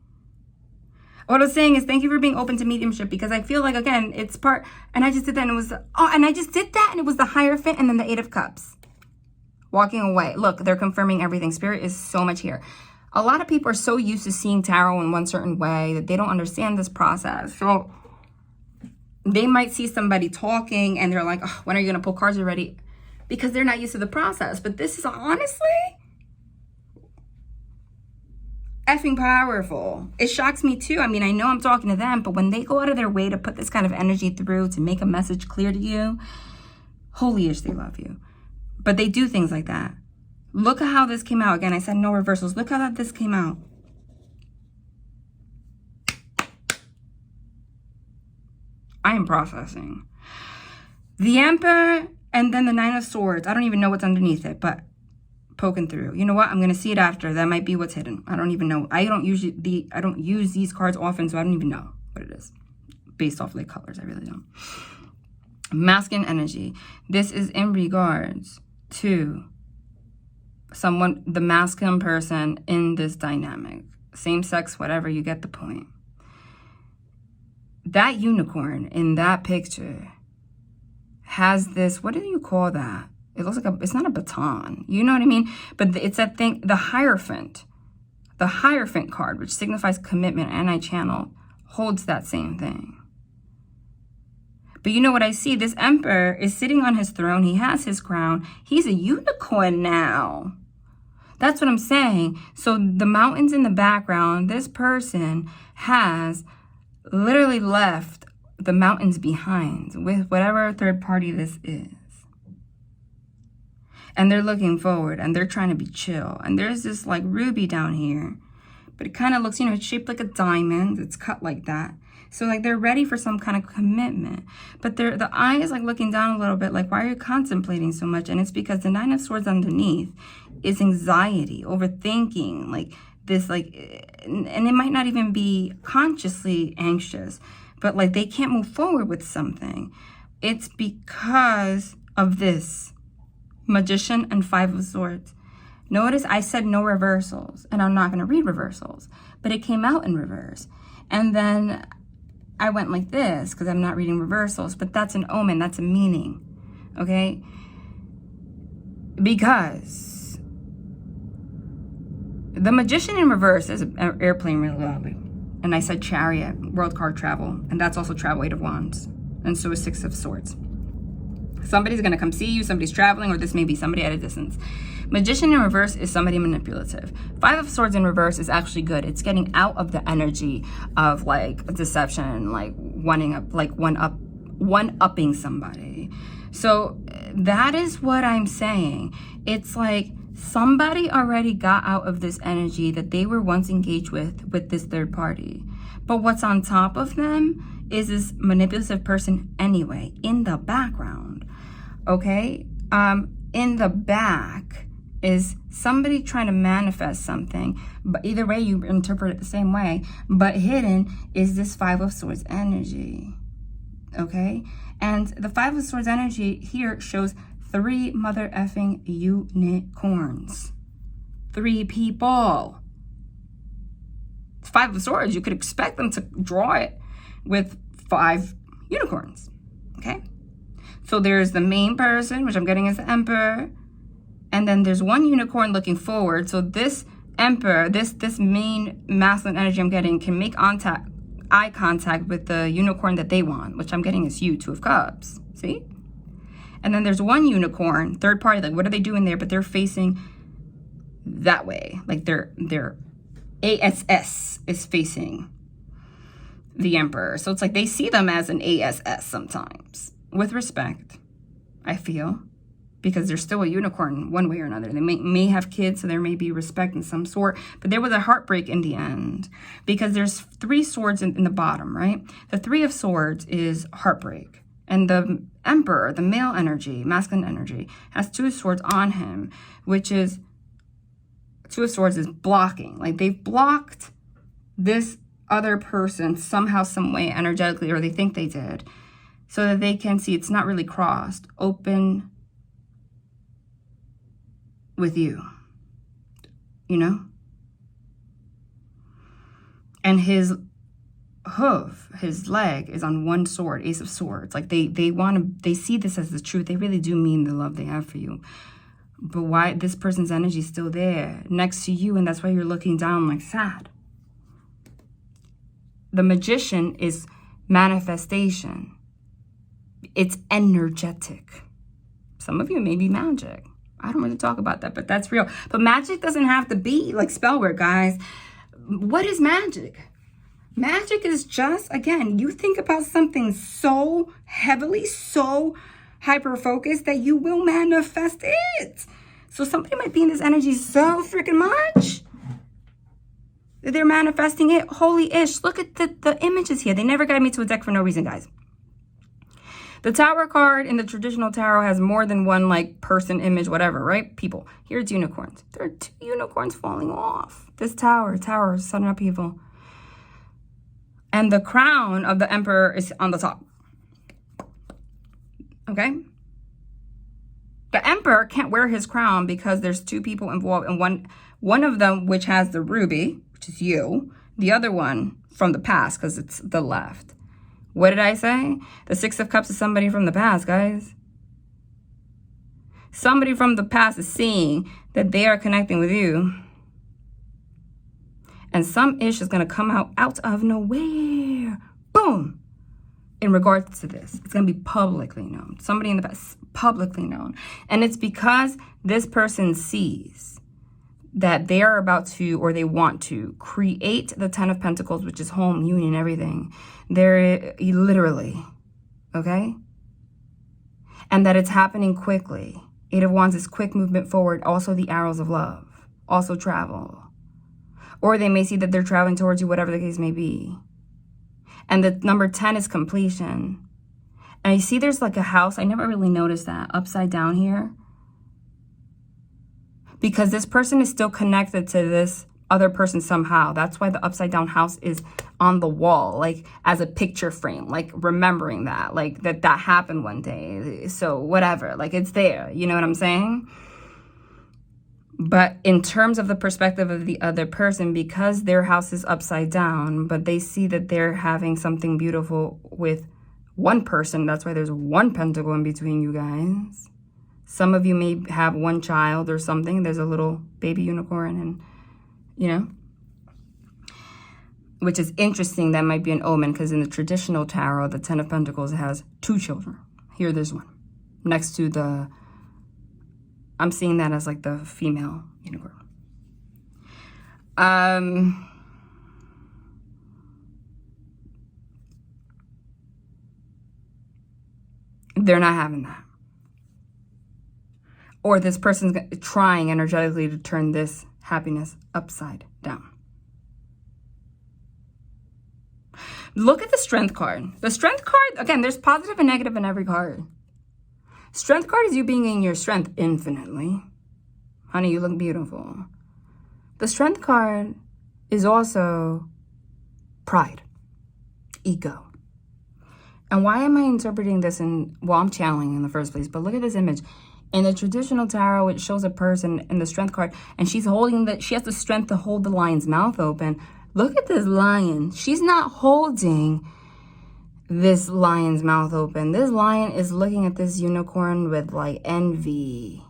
What I was saying is thank you for being open to mediumship, because I feel like, again, it's part, and I just did that and it was, and I just did that and it was the Hierophant and then the Eight of Cups. Walking away. Look, they're confirming everything. Spirit is so much here. A lot of people are so used to seeing tarot in one certain way that they don't understand this process. So they might see somebody talking and they're like, oh, when are you going to pull cards already? Because they're not used to the process. But this is honestly effing powerful. It shocks me too. I mean, I know I'm talking to them, but when they go out of their way to put this kind of energy through to make a message clear to you, holy-ish, they love you. But they do things like that. Look at how this came out. Again, I said no reversals. Look how this came out. I am processing. The Emperor and then the Nine of Swords. I don't even know what's underneath it, but poking through. You know what? I'm going to see it after. That might be what's hidden. I don't even know. I don't use these cards often, so I don't even know what it is. Based off like colors, I really don't. Masculine energy. This is in regards to someone, the masculine person in this dynamic. Same sex, whatever, you get the point. That unicorn in that picture has this, what do you call that? It looks like it's not a baton. You know what I mean? But it's that thing, the Hierophant card, which signifies commitment, and I channel, holds that same thing. But you know what I see? This Emperor is sitting on his throne. He has his crown. He's a unicorn now. That's what I'm saying. So the mountains in the background, this person has literally left the mountains behind with whatever third party this is. And they're looking forward and they're trying to be chill. And there's this like ruby down here. But it kind of looks, you know, it's shaped like a diamond. It's cut like that. So like they're ready for some kind of commitment. But the eye is like looking down a little bit like, why are you contemplating so much? And it's because the Nine of Swords underneath is anxiety, overthinking, like this, like, and it might not even be consciously anxious, but like they can't move forward with something. It's because of this Magician and Five of Swords. Notice I said no reversals, and I'm not going to read reversals, but it came out in reverse. And then I went like this because I'm not reading reversals, but that's an omen, that's a meaning, okay? Because the Magician in reverse is an airplane really loudly. And I said Chariot, world card travel, and that's also travel, Eight of Wands, and so is Six of Swords. Somebody's going to come see you, somebody's traveling, or this may be somebody at a distance. Magician in reverse is somebody manipulative. Five of Swords in reverse is actually good. It's getting out of the energy of like deception, like one-upping somebody. So that is what I'm saying. It's like somebody already got out of this energy that they were once engaged with this third party. But what's on top of them is this manipulative person anyway, in the background. Okay? In the back is somebody trying to manifest something, but either way you interpret it the same way, but hidden is this Five of Swords energy. Okay? And the Five of Swords energy here shows 3 mother effing unicorns. 3 people. Five of Swords, you could expect them to draw it with 5 unicorns. Okay? So there's the main person, which I'm getting as the Emperor. And then there's 1 unicorn looking forward. So this Emperor, this main masculine energy I'm getting can make eye contact with the unicorn that they want, which I'm getting is you, Two of Cups. See? And then there's one unicorn, third party, like what are they doing there? But they're facing that way. Like their ASS is facing the Emperor. So it's like they see them as an ASS sometimes. With respect, I feel. Because they're still a unicorn one way or another. They may have kids, so there may be respect in some sort. But there was a heartbreak in the end. Because there's 3 swords in the bottom, right? The 3 of Swords is heartbreak. And the Emperor, the male energy, masculine energy, has 2 swords on him. Which is, 2 of Swords is blocking. Like they've blocked this other person somehow, some way, energetically, or they think they did. So that they can see it's not really crossed. Open with you, you know? And his hoof, his leg is on one sword, Ace of Swords. Like they see this as the truth. They really do mean the love they have for you. But why this person's energy is still there next to you, and that's why you're looking down like sad. The Magician is manifestation. It's energetic. Some of you may be magic. I don't really talk about that, but that's real. But magic doesn't have to be like spell work, guys. What is magic? Magic is just, again, you think about something so heavily, so hyper-focused that you will manifest it. So somebody might be in this energy so freaking much that they're manifesting it. Holy ish. Look at the images here. They never guide me to a deck for no reason, guys. The Tower card in the traditional tarot has more than one, like, person, image, whatever, right? People. Here it's unicorns. There are 2 unicorns falling off. This tower, sudden upheaval. And the crown of the Emperor is on the top. Okay? The Emperor can't wear his crown because there's 2 people involved. And one of them, which has the ruby, which is you. The other one from the past, because it's the left. What did I say? The 6 of Cups is somebody from the past, guys. Somebody from the past is seeing that they are connecting with you. And some ish is going to come out of nowhere. Boom. In regards to this. It's going to be publicly known. Somebody in the past, publicly known. And it's because this person sees that they are about to, or they want to, create the 10 of Pentacles, which is home, union, everything. They're literally, okay? And that it's happening quickly. 8 of Wands is quick movement forward. Also the arrows of love. Also travel. Or they may see that they're traveling towards you, whatever the case may be. And the number 10 is completion. And you see there's like a house. I never really noticed that. Upside down here. Because this person is still connected to this other person somehow. That's why the upside down house is on the wall, like as a picture frame, like remembering that, like that happened one day. So whatever, like it's there. You know what I'm saying? But in terms of the perspective of the other person, because their house is upside down, but they see that they're having something beautiful with one person. That's why there's 1 pentacle in between you guys. Some of you may have 1 child or something. There's a little baby unicorn and, you know, which is interesting. That might be an omen because in the traditional tarot, the 10 of Pentacles has 2 children. Here, there's 1 next to the, I'm seeing that as like the female unicorn. They're not having that. Or this person's trying energetically to turn this happiness upside down. Look at the Strength card. The Strength card, again, there's positive and negative in every card. Strength card is you being in your strength infinitely. Honey, you look beautiful. The Strength card is also pride, ego. And why am I interpreting this in, well, I'm channeling in the first place, but look at this image. In the traditional tarot, it shows a person in the Strength card, and she's holding she has the strength to hold the lion's mouth open. Look at this lion. She's not holding this lion's mouth open. This lion is looking at this unicorn with like envy,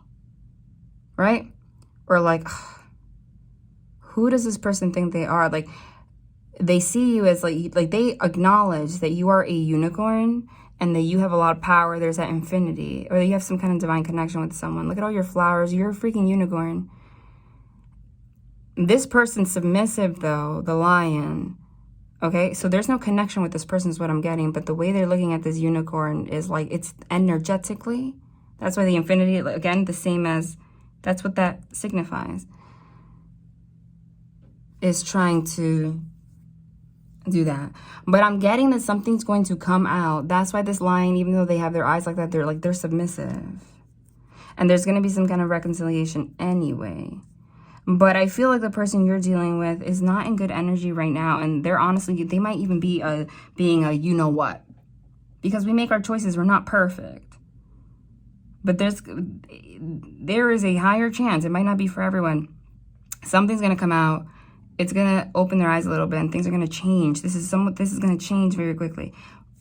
right? Or like, who does this person think they are? Like, they see you as like they acknowledge that you are a unicorn and that you have a lot of power. There's that infinity, or that you have some kind of divine connection with someone. Look at all your flowers. You're a freaking unicorn. This person's submissive, though, the lion. Okay, so there's no connection with this person is what I'm getting. But the way they're looking at this unicorn is like, it's energetically. That's why the infinity, again, the same as, that's what that signifies. Is trying to do that. But I'm getting that something's going to come out. That's why this lion, even though they have their eyes like that, they're submissive. And there's going to be some kind of reconciliation anyway. But I feel like the person you're dealing with is not in good energy right now. And they're honestly, they might even be being a you know what. Because we make our choices. We're not perfect. But there is a higher chance. It might not be for everyone. Something's going to come out. It's going to open their eyes a little bit. And things are going to change. This is going to change very quickly.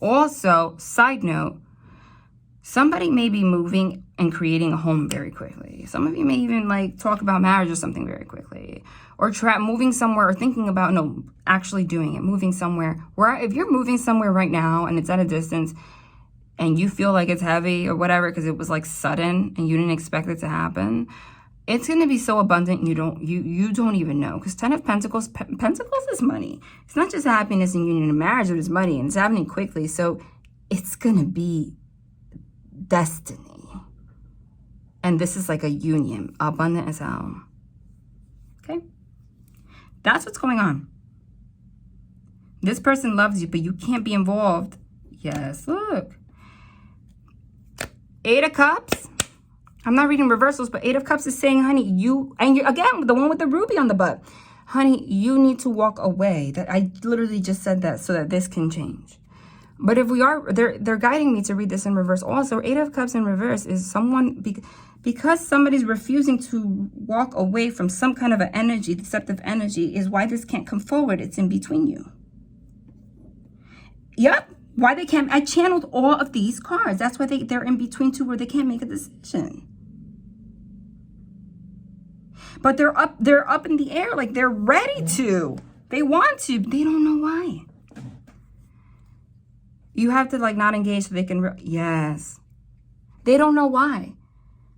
Also, side note, somebody may be moving and creating a home very quickly. Some of you may even like talk about marriage or something very quickly. Or moving somewhere, or thinking about, actually doing it. Moving somewhere. If you're moving somewhere right now and it's at a distance and you feel like it's heavy or whatever because it was like sudden and you didn't expect it to happen, it's going to be so abundant you don't even know. Because 10 of Pentacles, Pentacles is money. It's not just happiness and union and marriage, but it's money. And it's happening quickly. So it's going to be destiny. And this is like a union, abundant as hell. Okay? That's what's going on. This person loves you, but you can't be involved. Yes, look. 8 of Cups. I'm not reading reversals, but 8 of Cups is saying, honey, you again, the one with the ruby on the butt. Honey, you need to walk away. That I literally just said that so that this can change. But if we are, they're guiding me to read this in reverse. Also, 8 of Cups in reverse is someone, because somebody's refusing to walk away from some kind of an energy, deceptive energy, is why this can't come forward. It's in between you. Yep. Why they can't, I channeled all of these cards. That's why they're in between two where they can't make a decision. But they're up in the air, like they're ready to. They want to, but they don't know why. You have to like not engage so they can, yes. They don't know why.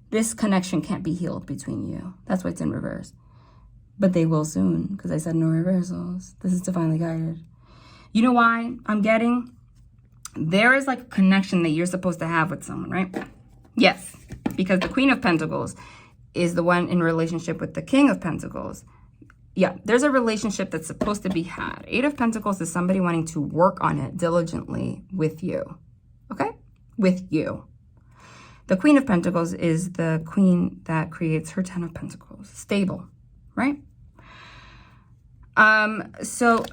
This connection can't be healed between you. That's why it's in reverse. But they will soon, because I said no reversals. This is divinely guided. You know why I'm getting? There is like a connection that you're supposed to have with someone, right? Yes, because the Queen of Pentacles is the one in relationship with the King of Pentacles. Yeah, there's a relationship that's supposed to be had. 8 of Pentacles is somebody wanting to work on it diligently with you. Okay? With you. The Queen of Pentacles is the queen that creates her 10 of Pentacles. Stable, right? So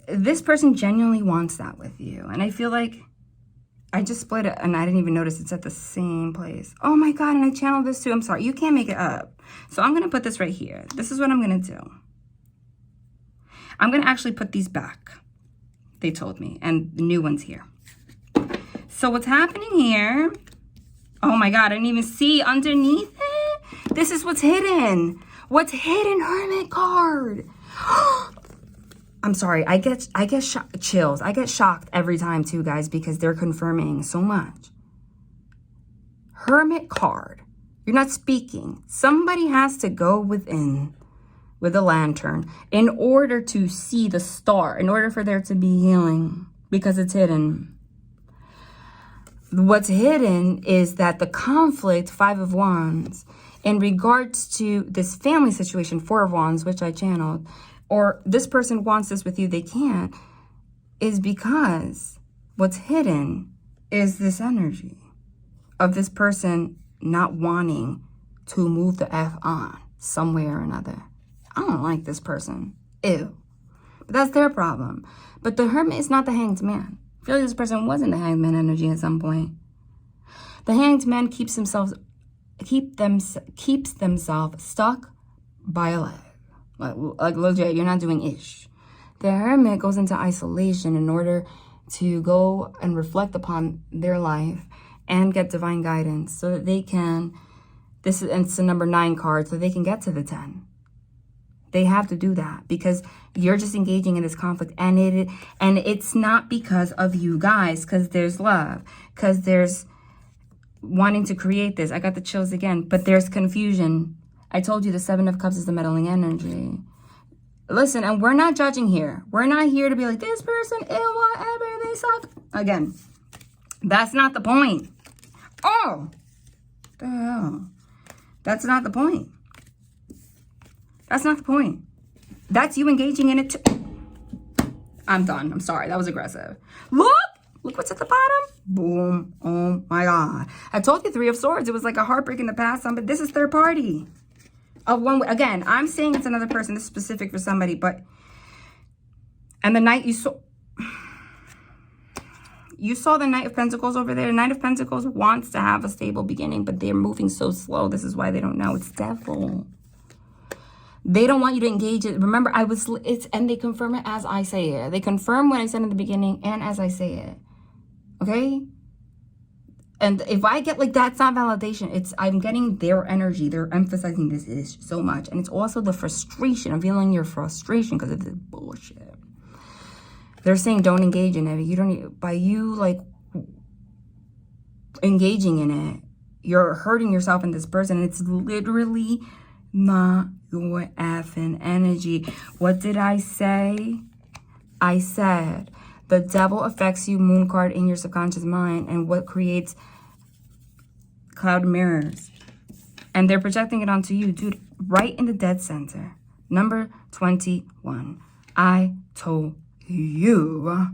this person genuinely wants that with you. And I feel like I just split it and I didn't even notice it's at the same place. Oh my God, and I channeled this too. I'm sorry, you can't make it up. So I'm going to put this right here. This is what I'm going to do. I'm going to actually put these back. They told me. And the new one's here. So what's happening here? Oh my God, I didn't even see underneath it. This is what's hidden. What's hidden? Hermit card. I'm sorry. I get chills. I get shocked every time too, guys, because they're confirming so much. Hermit card. You're not speaking. Somebody has to go within with a lantern in order to see the star, in order for there to be healing, because it's hidden. What's hidden is that the conflict, 5 of Wands, in regards to this family situation, 4 of Wands, which I channeled, or this person wants this with you, they can't, is because what's hidden is this energy of this person not wanting to move the F on some way or another. I don't like this person. Ew. But that's their problem. But the Hermit is not the Hanged Man. I feel like this person was in the Hanged Man energy at some point. The Hanged Man keeps themselves stuck by a leg. Like legit, you're not doing ish. The Hermit goes into isolation in order to go and reflect upon their life and get divine guidance so that they can, it's the number 9 card, so they can get to the 10. They have to do that because you're just engaging in this conflict, and it's not because of you guys, because there's love, because there's wanting to create this. I got the chills again, but there's confusion. I told you the Seven of Cups is the meddling energy. Listen, and we're not judging here. We're not here to be like, this person, whatever, they suck. Again, that's not the point. Oh, the hell. That's not the point. That's not the point. That's you engaging in it too. I'm done. I'm sorry. That was aggressive. Look what's at the bottom. Boom. Oh my God. I told you Three of Swords. It was like a heartbreak in the past, but this is third party. Again, I'm saying it's another person. This is specific for somebody, but, and the Knight, you saw the Knight of Pentacles over there. Knight of Pentacles wants to have a stable beginning, but they're moving so slow. This is why they don't know. It's devil. They don't want you to engage it. Remember, and they confirm it as I say it. They confirm what I said in the beginning and as I say it. Okay? And if I get like, that's not validation. I'm getting their energy. They're emphasizing this is so much. And it's also the frustration. I'm feeling your frustration because of this bullshit. They're saying don't engage in it. You don't, by you like engaging in it, you're hurting yourself and this person. It's literally not your effing energy. What did I say? I said the devil affects you, moon card, in your subconscious mind, and what creates cloud mirrors. And they're projecting it onto you, dude, right in the dead center. Number 21. I told you.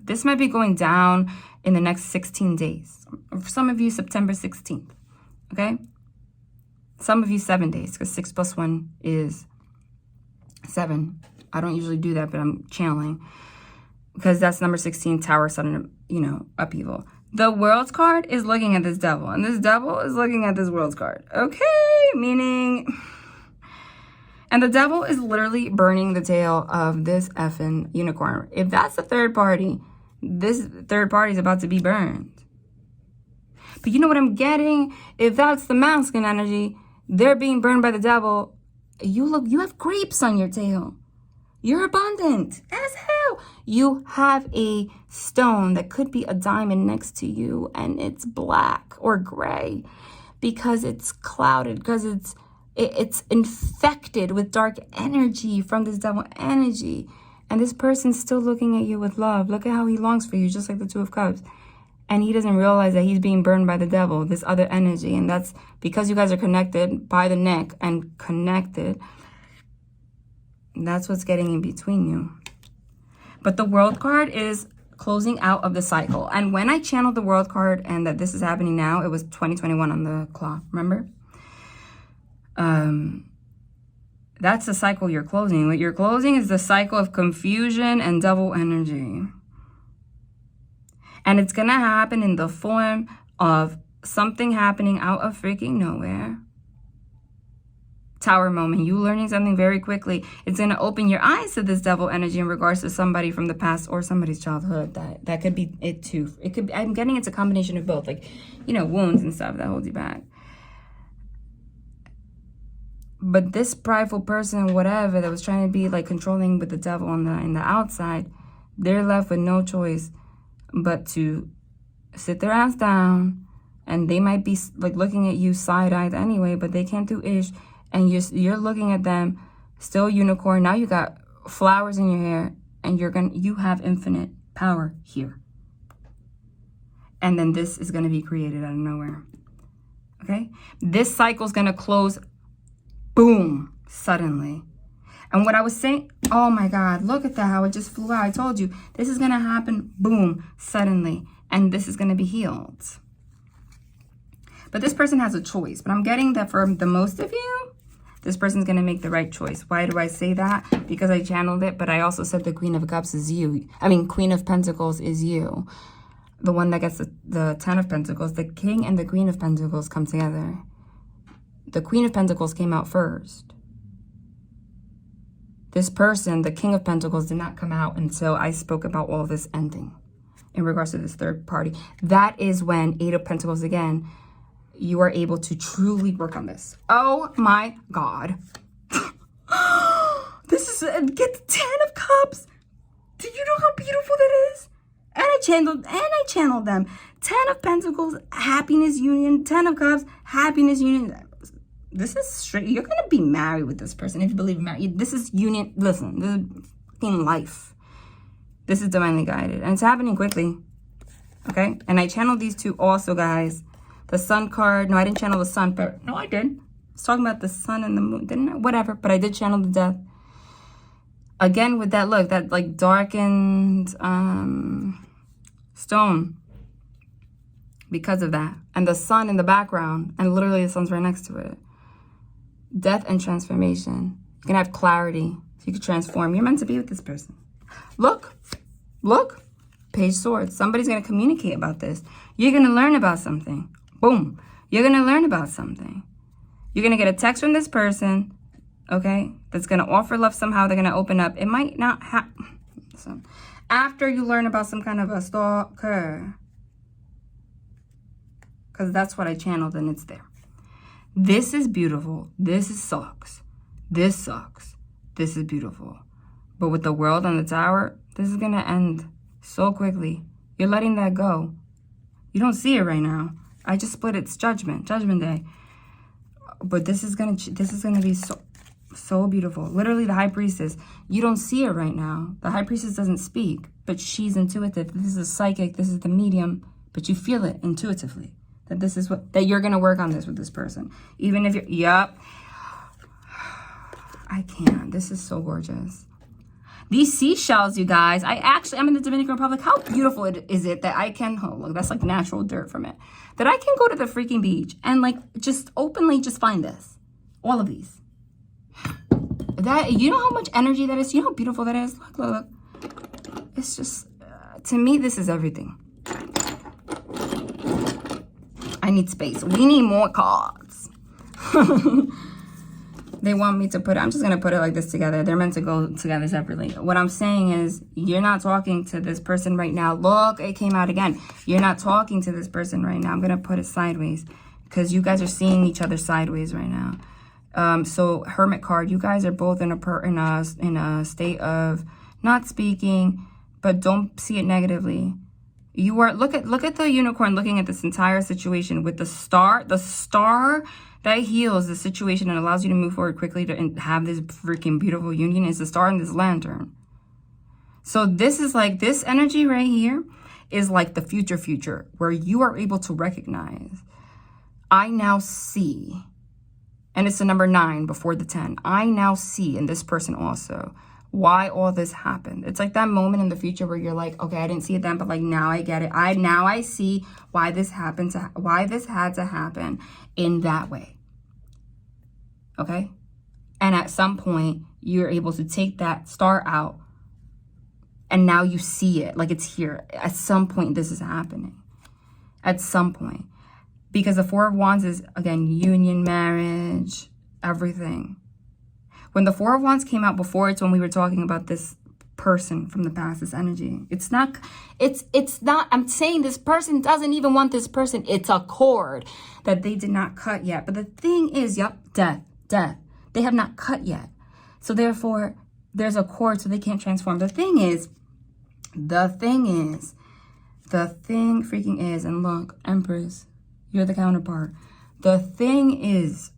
This might be going down in the next 16 days. For some of you, September 16th. Okay? Some of you 7 days, because 6 plus 1 is 7. I don't usually do that, but I'm channeling. Because that's number 16, Tower, sudden, upheaval. The World's card is looking at this devil. And this devil is looking at this World's card. Okay? Meaning... And the devil is literally burning the tail of this effing unicorn. If that's the third party, this third party is about to be burned. But you know what I'm getting? If that's the masculine energy, they're being burned by the devil. You have grapes on your tail. You're abundant as hell. You have a stone that could be a diamond next to you, and it's black or gray because it's clouded, because it's infected with dark energy from this devil energy. And this person's still looking at you with love. Look at how he longs for you, just like the Two of Cups. And he doesn't realize that he's being burned by the devil, this other energy. And that's because you guys are connected by the neck and connected. That's what's getting in between you. But the World card is closing out of the cycle. And when I channeled the World card and that this is happening now, it was 2021 on the clock, remember? That's the cycle you're closing. What you're closing is the cycle of confusion and devil energy. And it's gonna happen in the form of something happening out of freaking nowhere. Tower moment, you learning something very quickly. It's gonna open your eyes to this devil energy in regards to somebody from the past or somebody's childhood. That could be it too. It could be, I'm getting it's a combination of both, like, wounds and stuff that holds you back. But this prideful person, whatever, that was trying to be like controlling with the devil on the outside, they're left with no choice but to sit their ass down, and they might be like looking at you side-eyed anyway, but they can't do ish, and you're looking at them, still unicorn. Now you got flowers in your hair, and you have infinite power here. And then this is gonna be created out of nowhere. Okay? This cycle's gonna close. Boom, suddenly. And what I was saying, oh my God, look at that, how it just flew out. I told you, this is going to happen, boom, suddenly. And this is going to be healed. But this person has a choice. But I'm getting that for the most of you, this person's going to make the right choice. Why do I say that? Because I channeled it, but I also said the Queen of Cups is you. Queen of Pentacles is you. The one that gets the Ten of Pentacles. The King and the Queen of Pentacles come together. The Queen of Pentacles came out first. This person, the King of Pentacles, did not come out until I spoke about all this ending in regards to this third party. That is when Eight of Pentacles, again, you are able to truly work on this. Oh my God. get the 10 of Cups. Do you know how beautiful that is? And I channeled them. 10 of Pentacles, happiness union. 10 of Cups, happiness union. This is straight. You're going to be married with this person if you believe in marriage. This is union. Listen, this is fucking life. This is divinely guided. And it's happening quickly. Okay? And I channeled these two also, guys. The sun card. No, I didn't channel the sun. But no, I did. I was talking about the sun and the moon. Didn't I? Whatever. But I did channel the death. Again, with that look. That like darkened stone. Because of that. And the sun in the background. And literally the sun's right next to it. Death and transformation. You can have clarity. So you can transform. You're meant to be with this person. Look. Look. Page Swords. Somebody's going to communicate about this. You're going to learn about something. Boom. You're going to learn about something. You're going to get a text from this person. Okay. That's going to offer love somehow. They're going to open up. It might not happen. So, after you learn about some kind of a stalker. Because that's what I channeled and it's there. This is beautiful. This sucks. This sucks. This is beautiful. But with the World on the Tower, this is going to end so quickly. You're letting that go. You don't see it right now. I just split its Judgment Day. But this is going to be so beautiful. Literally the High Priestess. You don't see it right now. The High Priestess doesn't speak, but she's intuitive. This is a psychic. This is the medium, but you feel it intuitively. That this is that you're going to work on this with this person. Even if you're, yep. I can't. This is so gorgeous. These seashells, you guys. I'm in the Dominican Republic. How beautiful is it that I can, oh, look, that's like natural dirt from it. That I can go to the freaking beach and like just openly just find this. All of these. That, you know how much energy that is? You know how beautiful that is? Look, look, look. It's just, to me, this is everything. I need space. We need more cards. They want me to put it. I'm just going to put it like this together. They're meant to go together separately. What I'm saying is you're not talking to this person right now. Look, it came out again. You're not talking to this person right now. I'm going to put it sideways because you guys are seeing each other sideways right now. So Hermit card, you guys are both in a state of not speaking, but don't see it negatively. You are look at the unicorn looking at this entire situation with the star that heals the situation and allows you to move forward quickly and have this freaking beautiful union is the star in this lantern. So this is like this energy right here is like the future where you are able to recognize. I now see, and it's the number 9 before the 10. I now see in this person also why all this happened. It's like that moment in the future where you're like, okay, I didn't see it then, but like now I get it. Now I see why this happened, why this had to happen in that way. Okay? And at some point, you're able to take that star out and now you see it like it's here. At some point, this is happening. At some point. Because the 4 of Wands is, again, union, marriage, everything. When the 4 of Wands came out before, it's when we were talking about this person from the past, this energy. It's not, I'm saying this person doesn't even want this person. It's a cord that they did not cut yet. But the thing is, yep, death. They have not cut yet. So therefore, there's a cord so they can't transform. The thing freaking is, and look, Empress, you're the counterpart. The thing is,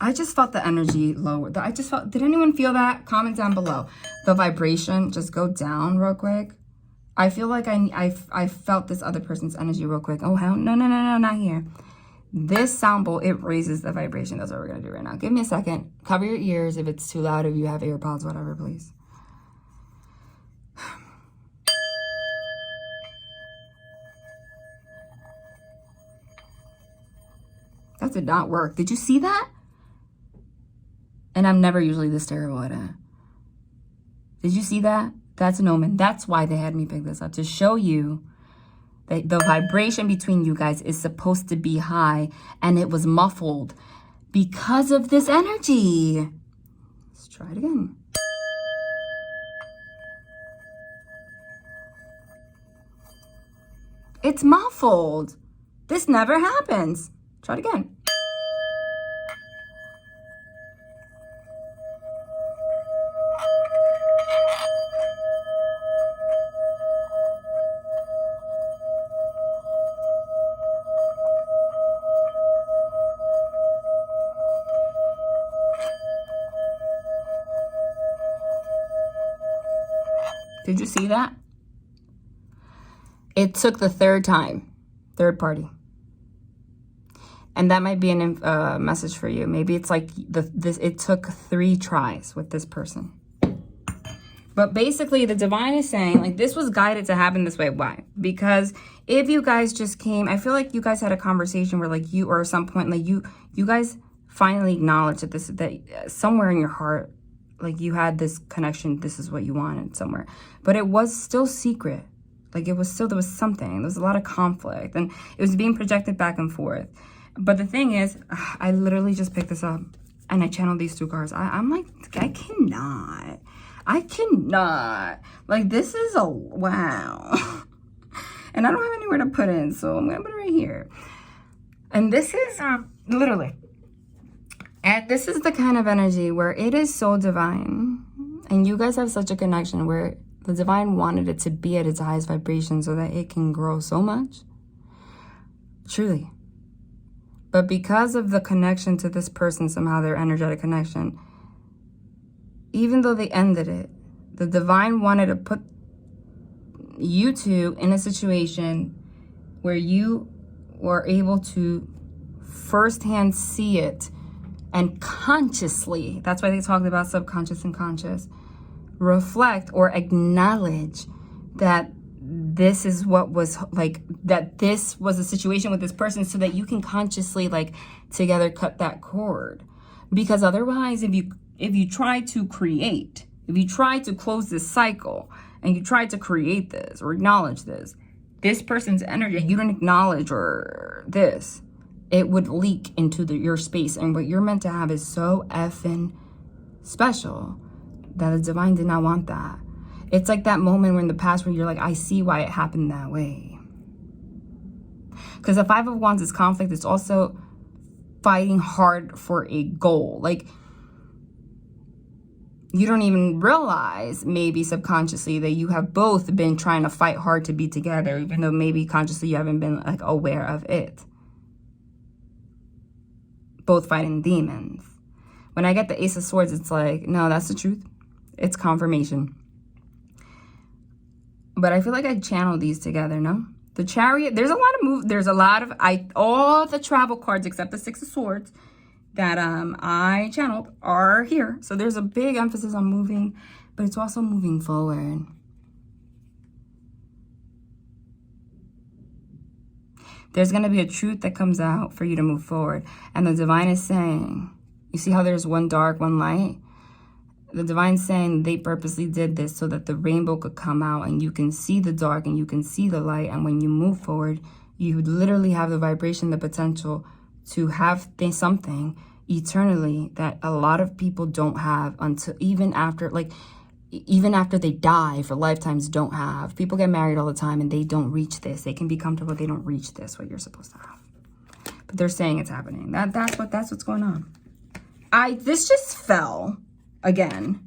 I just felt the energy lower. Did anyone feel that? Comment down below. The vibration just go down real quick. I feel like I felt this other person's energy real quick. Oh, hell, no, not here. This sound bowl, it raises the vibration. That's what we're going to do right now. Give me a second. Cover your ears if it's too loud, if you have AirPods, whatever, please. That did not work. Did you see that? And I'm never usually this terrible at it. Did you see that? That's an omen. That's why they had me pick this up. To show you that the vibration between you guys is supposed to be high. And it was muffled because of this energy. Let's try it again. It's muffled. This never happens. Try it again. Did you see that? It took the third time. Third party. And that might be a message for you. Maybe it's like it took 3 tries with this person. But basically, the divine is saying, like, this was guided to happen this way. Why? Because if you guys just came, I feel like you guys had a conversation where, like, you, or at some point, like, you guys finally acknowledged that somewhere in your heart, like, you had this connection, this is what you wanted somewhere. But it was still secret. Like, there was something. There was a lot of conflict. And it was being projected back and forth. But the thing is, I literally just picked this up. And I channeled these 2 cards. I'm like, I cannot. Like, this is a wow. And I don't have anywhere to put it, so I'm gonna put it right here. And this is literally, and this is the kind of energy where it is so divine, and you guys have such a connection where the divine wanted it to be at its highest vibration so that it can grow so much. Truly. But because of the connection to this person, somehow their energetic connection, even though they ended it, the divine wanted to put you 2 in a situation where you were able to firsthand see it and consciously, that's why they talked about subconscious and conscious, reflect or acknowledge that this is what was, like, that this was a situation with this person, so that you can consciously, like, together cut that cord. Because otherwise, if you try to create, if you try to close this cycle and you try to create this or acknowledge this person's energy, you don't acknowledge or this, it would leak into your space. And what you're meant to have is so effing special that the divine did not want that. It's like that moment where in the past where you're like, I see why it happened that way. Because the 5 of Wands is conflict. It's also fighting hard for a goal. Like, you don't even realize, maybe subconsciously, that you have both been trying to fight hard to be together, even though maybe consciously you haven't been, like, aware of it. Both fighting demons. When I get the Ace of Swords, it's like, no, that's the truth. It's confirmation. But I feel like I channeled these together, no? The Chariot, there's a lot of all the travel cards except the 6 of Swords that I channeled are here. So there's a big emphasis on moving, but it's also moving forward. There's going to be a truth that comes out for you to move forward. And the divine is saying, you see how there's one dark, one light? The divine's saying they purposely did this so that the rainbow could come out and you can see the dark and you can see the light. And when you move forward, you literally have the vibration, the potential to have something eternally that a lot of people don't have until even after they die for lifetimes don't have. People get married all the time and they don't reach this. They can be comfortable. They don't reach this, what you're supposed to have. But they're saying it's happening. That's what's going on. This just fell. Again,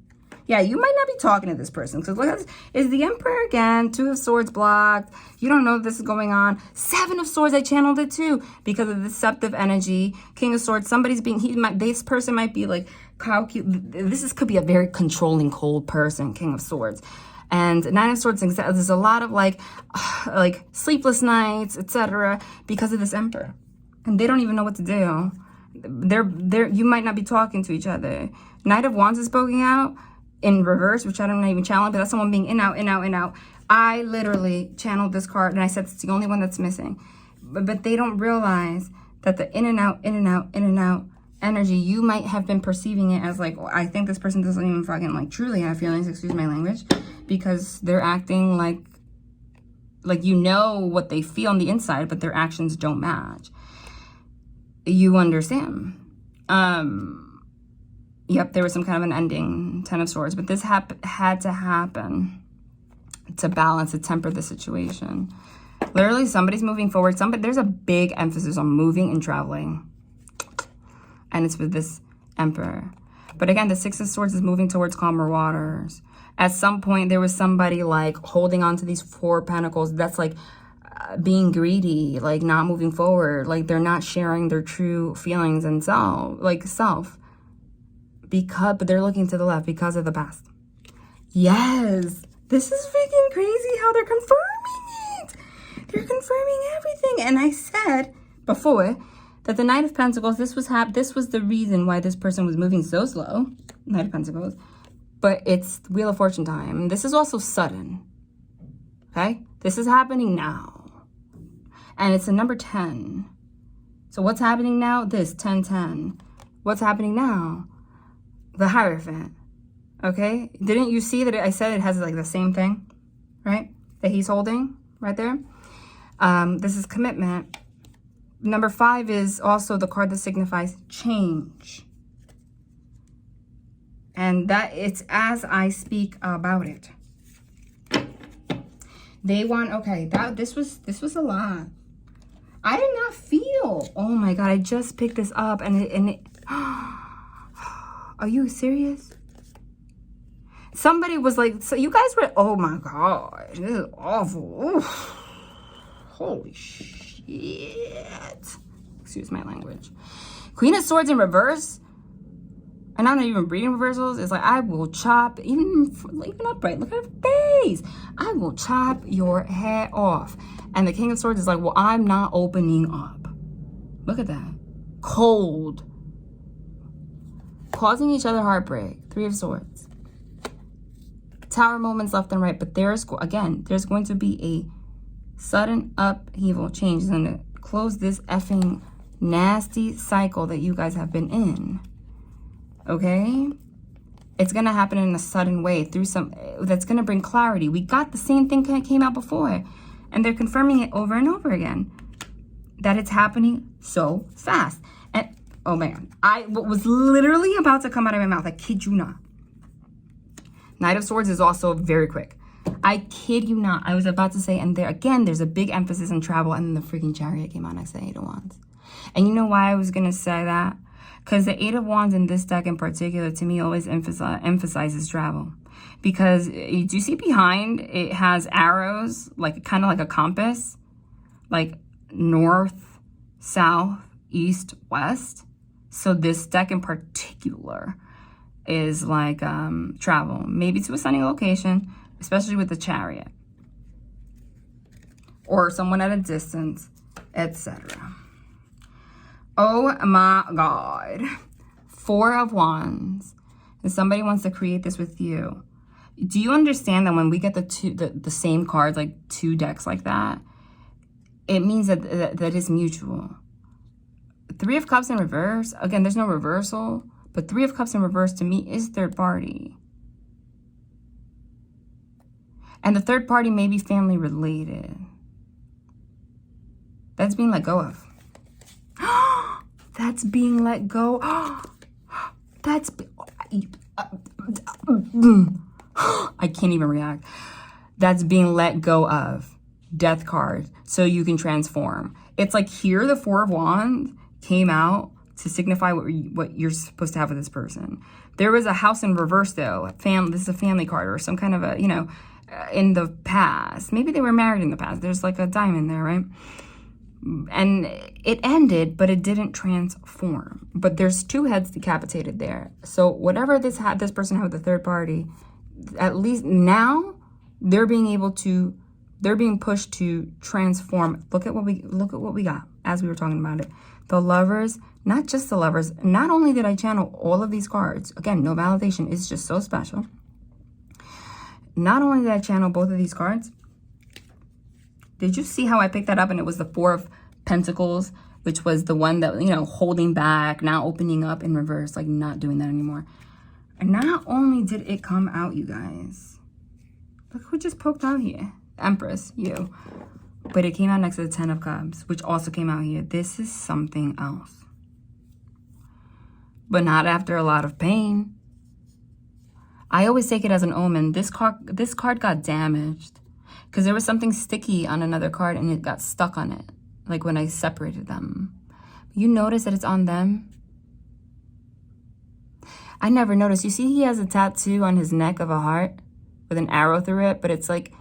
yeah, you might not be talking to this person because look at this. Is the Emperor again? 2 of Swords blocked. You don't know this is going on. 7 of Swords, I channeled it too because of the deceptive energy. King of Swords, this person might be like, could be a very controlling, cold person. King of Swords. And 9 of Swords, there's a lot of like sleepless nights, etc. because of this Emperor. And they don't even know what to do. You might not be talking to each other. Knight of Wands is poking out in reverse, which I don't even channel, but that's someone being in, out, in, out, in, out. I literally channeled this card, and I said it's the only one that's missing. But they don't realize that the in and out, in and out, in and out energy, you might have been perceiving it as like, I think this person doesn't even fucking like truly have feelings, excuse my language, because they're acting like you know what they feel on the inside, but their actions don't match. You understand? Yep, there was some kind of an ending, 10 of Swords, but this had to happen to balance, to temper the situation. Literally, somebody's moving forward. There's a big emphasis on moving and traveling, and it's with this Emperor. But again, the 6 of Swords is moving towards calmer waters. At some point, there was somebody like holding on to these 4 pentacles. That's like being greedy, like not moving forward, like they're not sharing their true feelings and self. But they're looking to the left because of the past. Yes, This is freaking crazy how they're confirming it. They're confirming everything. And I said before that the Knight of Pentacles, this was the reason why this person was moving so slow. Knight of Pentacles. But it's Wheel of Fortune time. This is also sudden. Okay? This is happening now. And it's a number 10. So what's happening now? This, 10-10. What's happening now? The Hierophant. Okay? Didn't you see that I said it has like the same thing? Right? That he's holding right there. This is commitment. Number 5 is also the card that signifies change. And that it's as I speak about it. They want, okay, this was a lot. I did not feel, oh my God, I just picked this up and it are you serious? Somebody was like, so you guys were, oh my God, this is awful. Oof. Holy shit. Excuse my language. Queen of Swords in reverse. And I'm not even reading reversals. It's like, I will chop, even upright. Look at her face. I will chop your head off. And the King of Swords is like, well, I'm not opening up. Look at that. Cold. Causing each other heartbreak. 3 of Swords. Tower moments left and right. But there's going to be a sudden upheaval change. It's going to close this effing nasty cycle that you guys have been in. Okay? It's going to happen in a sudden way through that's going to bring clarity. We got the same thing that came out before. And they're confirming it over and over again. That it's happening so fast. And, oh man, I was literally about to come out of my mouth. I kid you not. Knight of Swords is also very quick. I kid you not. I was about to say, and there again, there's a big emphasis on travel. And then the freaking Chariot came out next to 8 of Wands. And you know why I was going to say that? Because the 8 of Wands in this deck in particular, to me, always emphasizes travel. Because do you see behind, it has arrows, like kind of like a compass, like north, south, east, west. So this deck in particular is like travel, maybe to a sunny location, especially with the Chariot. Or someone at a distance, etc. Oh my God. 4 of Wands. And somebody wants to create this with you. Do you understand that when we get the same cards, like 2 decks like that, it means that is mutual. 3 of Cups in reverse. Again, there's no reversal. But 3 of Cups in reverse to me is third party. And the third party may be family related. That's being let go of. That's being let go. That's... I can't even react. That's being let go of. Death card. So you can transform. It's like here the 4 of Wands came out to signify what you're supposed to have with this person. There was a House in reverse though. This is a family card or some kind of a, in the past. Maybe they were married in the past. There's like a diamond there, right? And it ended, but it didn't transform. But there's 2 heads decapitated there. So whatever this person had with the third party, at least now they're being pushed to transform. Look at what we got as we were talking about it. The Lovers, not just the Lovers. Not only did I channel all of these cards, again, no validation, it's just so special. Not only did I channel both of these cards, did you see how I picked that up and it was the 4 of Pentacles, which was the one that, holding back, now opening up in reverse, like not doing that anymore. And not only did it come out, you guys, look who just poked out here. Empress, you. But it came out next to the 10 of Cups, which also came out here. This is something else. But not after a lot of pain. I always take it as an omen. This card got damaged. Because there was something sticky on another card and it got stuck on it. Like when I separated them. You notice that it's on them? I never noticed. You see he has a tattoo on his neck of a heart with an arrow through it, but it's like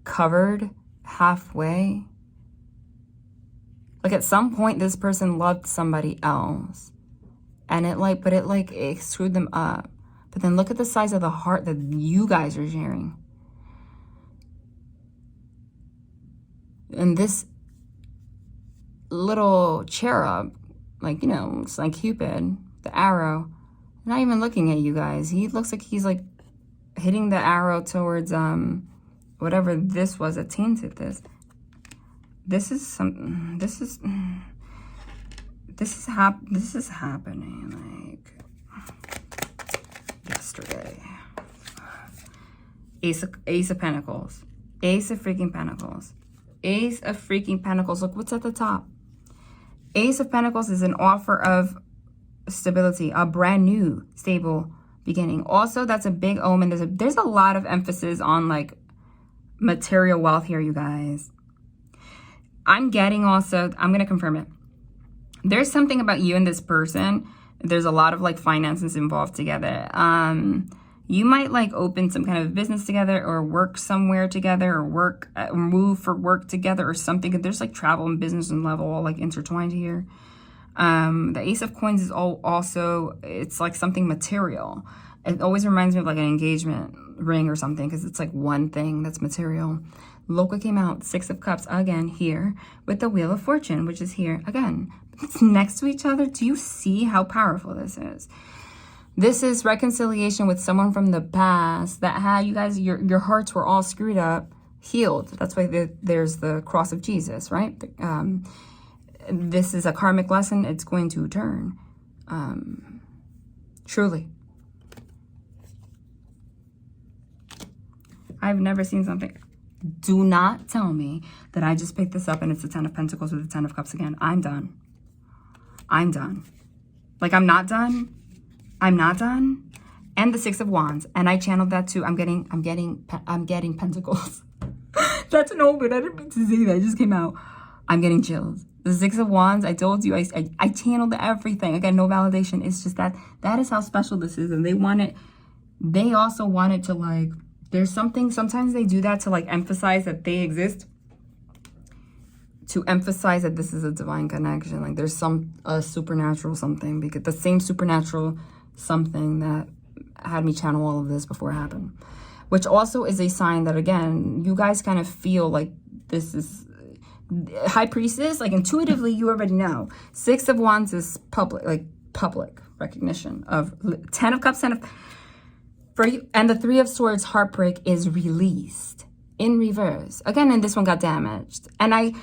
covered halfway. Like at some point this person loved somebody else. And it screwed them up. But then look at the size of the heart that you guys are sharing. and this little cherub, like, you know, it's like Cupid, the arrow, not even looking at you guys. He looks like he's like hitting the arrow towards whatever this was that tainted this. This is something. This is happening like yesterday. Ace of Pentacles. Ace of freaking Pentacles. Ace of freaking Pentacles. Look what's at the top. Ace of Pentacles is an offer of stability, a brand new stable beginning. Also, that's a big omen. There's a lot of emphasis on like material wealth here, you guys. I'm getting also, I'm going to confirm it. There's something about you and this person. There's a lot of like finances involved together. You might like open some kind of business together or work somewhere together or work, move for work together or something. There's like travel and business and level all like intertwined here. The Ace of Coins is also, it's like something material. It always reminds me of like an engagement ring or something because it's like one thing that's material. Loca came out, Six of Cups again here with the Wheel of Fortune, which is here again. It's next to each other. Do you see how powerful this is? This is reconciliation with someone from the past that had you guys, your hearts were all screwed up, healed. That's why there's the cross of Jesus, right? This is a karmic lesson. It's going to turn. Truly. I've never seen something. Do not tell me that I just picked this up and it's the Ten of Pentacles with the Ten of Cups again. I'm done. I'm done. Like, I'm not done. I'm not done. And the Six of Wands. And I channeled that too. I'm getting pentacles. That's an omen. I didn't mean to say that. It just came out. I'm getting chills. The Six of Wands, I told you, I channeled everything. Again, no validation. It's just that is how special this is. And they also wanted to like, there's something, sometimes they do that to like emphasize that they exist. To emphasize that this is a divine connection. Like there's a supernatural something, because the same supernatural something that had me channel all of this before it happened. Which also is a sign that, again, you guys kind of feel like this is High Priestess, like intuitively you already know. Six of Wands is public recognition of Ten of Cups, for you, and the Three of Swords, heartbreak is released in reverse. Again, and this one got damaged. And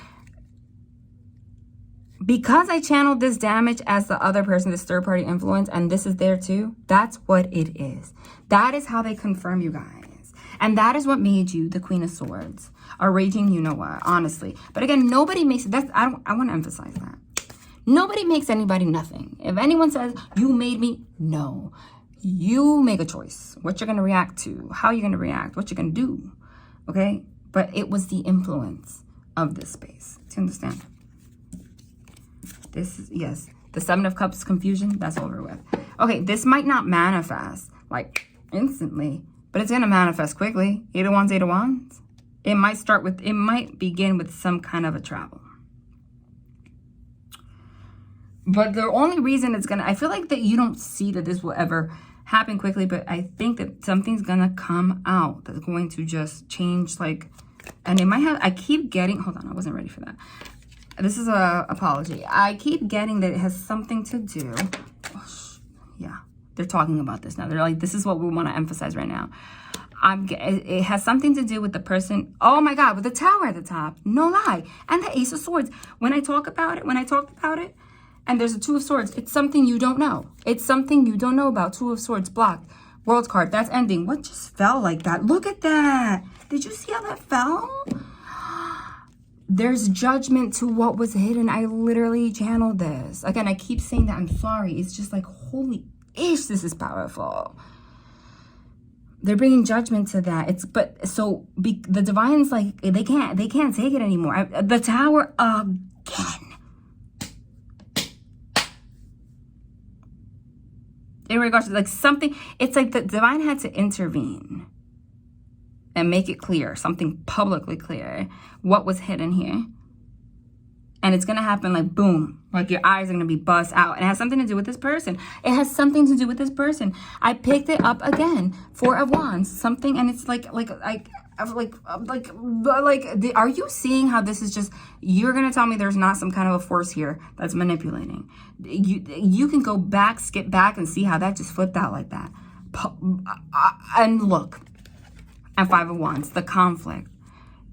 because I channeled this damage as the other person, this third party influence, and this is there too, that's what it is. That is how they confirm you guys. And that is what made you the Queen of Swords. A raging you know what, honestly. But again, nobody makes it. I want to emphasize that. Nobody makes anybody nothing. If anyone says, you made me, no. You make a choice. What you're going to react to, how you're going to react, what you're going to do. Okay? But it was the influence of this space. Do you understand? This is, yes. The Seven of Cups confusion, that's over with. Okay, this might not manifest like instantly, but it's going to manifest quickly. Eight of Wands, Eight of Wands. It might begin with some kind of a travel. But the only reason it's going to, I feel like that you don't see that this will ever happen quickly, but I think that something's going to come out that's going to just change, like, and it might have, I keep getting, hold on, I wasn't ready for that. This is a apology. I keep getting that it has something to do. Oh, yeah, they're talking about this now. They're like, this is what we want to emphasize right now. It has something to do with the person. Oh my God, with the Tower at the top. No lie. And the Ace of Swords. When I talked about it, and there's a Two of Swords, it's something you don't know. It's something you don't know about. Two of Swords, blocked. World card, that's ending. What just fell like that? Look at that. Did you see how that fell? There's judgment to what was hidden. I literally channeled this. Again, I keep saying that. I'm sorry. It's just like, holy ish, this is powerful. They're bringing judgment to that. The divine's like, they can't take it anymore. The Tower again. In regards to like something, it's like the divine had to intervene and make it clear, something publicly clear, what was hidden here. And it's going to happen like boom, like your eyes are going to be buzzed out. And it has something to do with this person. It has something to do with this person. I picked it up again, Four of Wands, something, and it's like Are you seeing how this is just, you're going to tell me there's not some kind of a force here that's manipulating? You can go back, skip back, and see how that just flipped out like that. And look, at Five of Wands, the conflict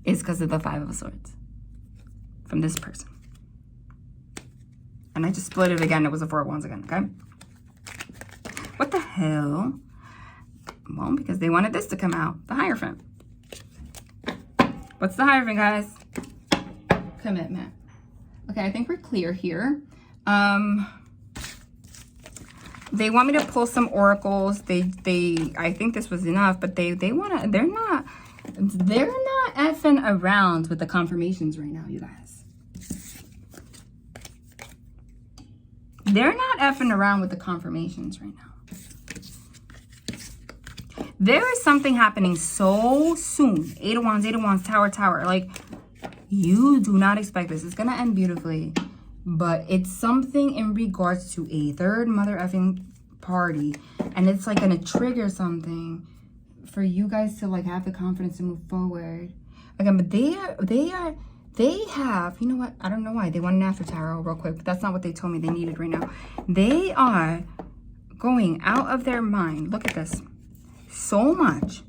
is because of the Five of Swords from this person. And I just split it again. It was a Four of Wands again, okay? What the hell? Well, because they wanted this to come out, the Hierophant. What's the Hierophant, guys? Commitment. Okay, I think we're clear here. They want me to pull some oracles. I think this was enough, but they're not effing around with the confirmations right now, you guys. They're not effing around with the confirmations right now. There is something happening so soon. Eight of Wands, Tower. Like, you do not expect this. It's going to end beautifully. But it's something in regards to a third mother effing party. And it's like going to trigger something for you guys to like have the confidence to move forward. Again, but they have, you know what? I don't know why. They want an after tarot real quick. But that's not what they told me they needed right now. They are going out of their mind. Look at this. So much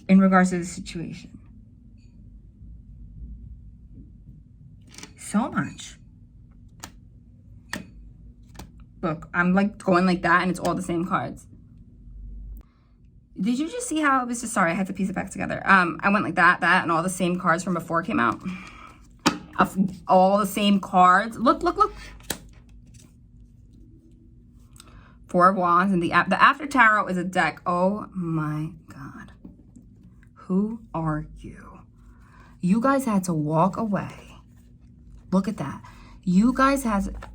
in regards to the situation. So much. Look, I'm like going like that and it's all the same cards. Did you just see how it was just, sorry, I had to piece it back together. I went like that, and all the same cards from before came out. All the same cards. Look. Four of Wands, and the After Tarot is a deck. Oh my God. Who are you? You guys had to walk away. Look at that. You guys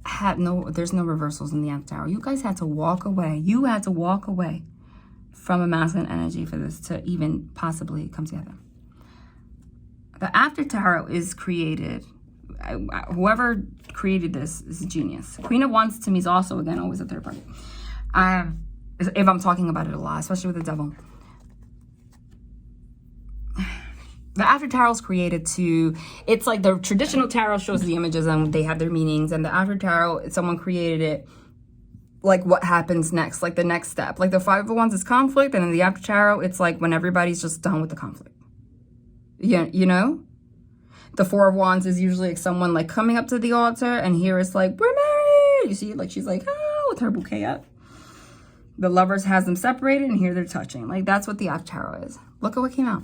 had no, there's no reversals in the After Tarot. You guys had to walk away. You had to walk away from a masculine energy for this to even possibly come together. The After Tarot is created, whoever created this is a genius. Queen of Wands to me is also, again, always a third party. If I'm talking about it a lot, especially with the devil. The After Tarot is created to, it's like the traditional tarot shows the images and they have their meanings, and the After Tarot, someone created it like what happens next, like the next step. Like the Five of Wands is conflict, and in the After Tarot, it's like when everybody's just done with the conflict. Yeah, you know? The Four of Wands is usually like someone like coming up to the altar, and here it's like, we're married. You see, like she's like, oh, with her bouquet up. The Lovers has them separated, and here they're touching. Like that's what the After Tarot is. Look at what came out.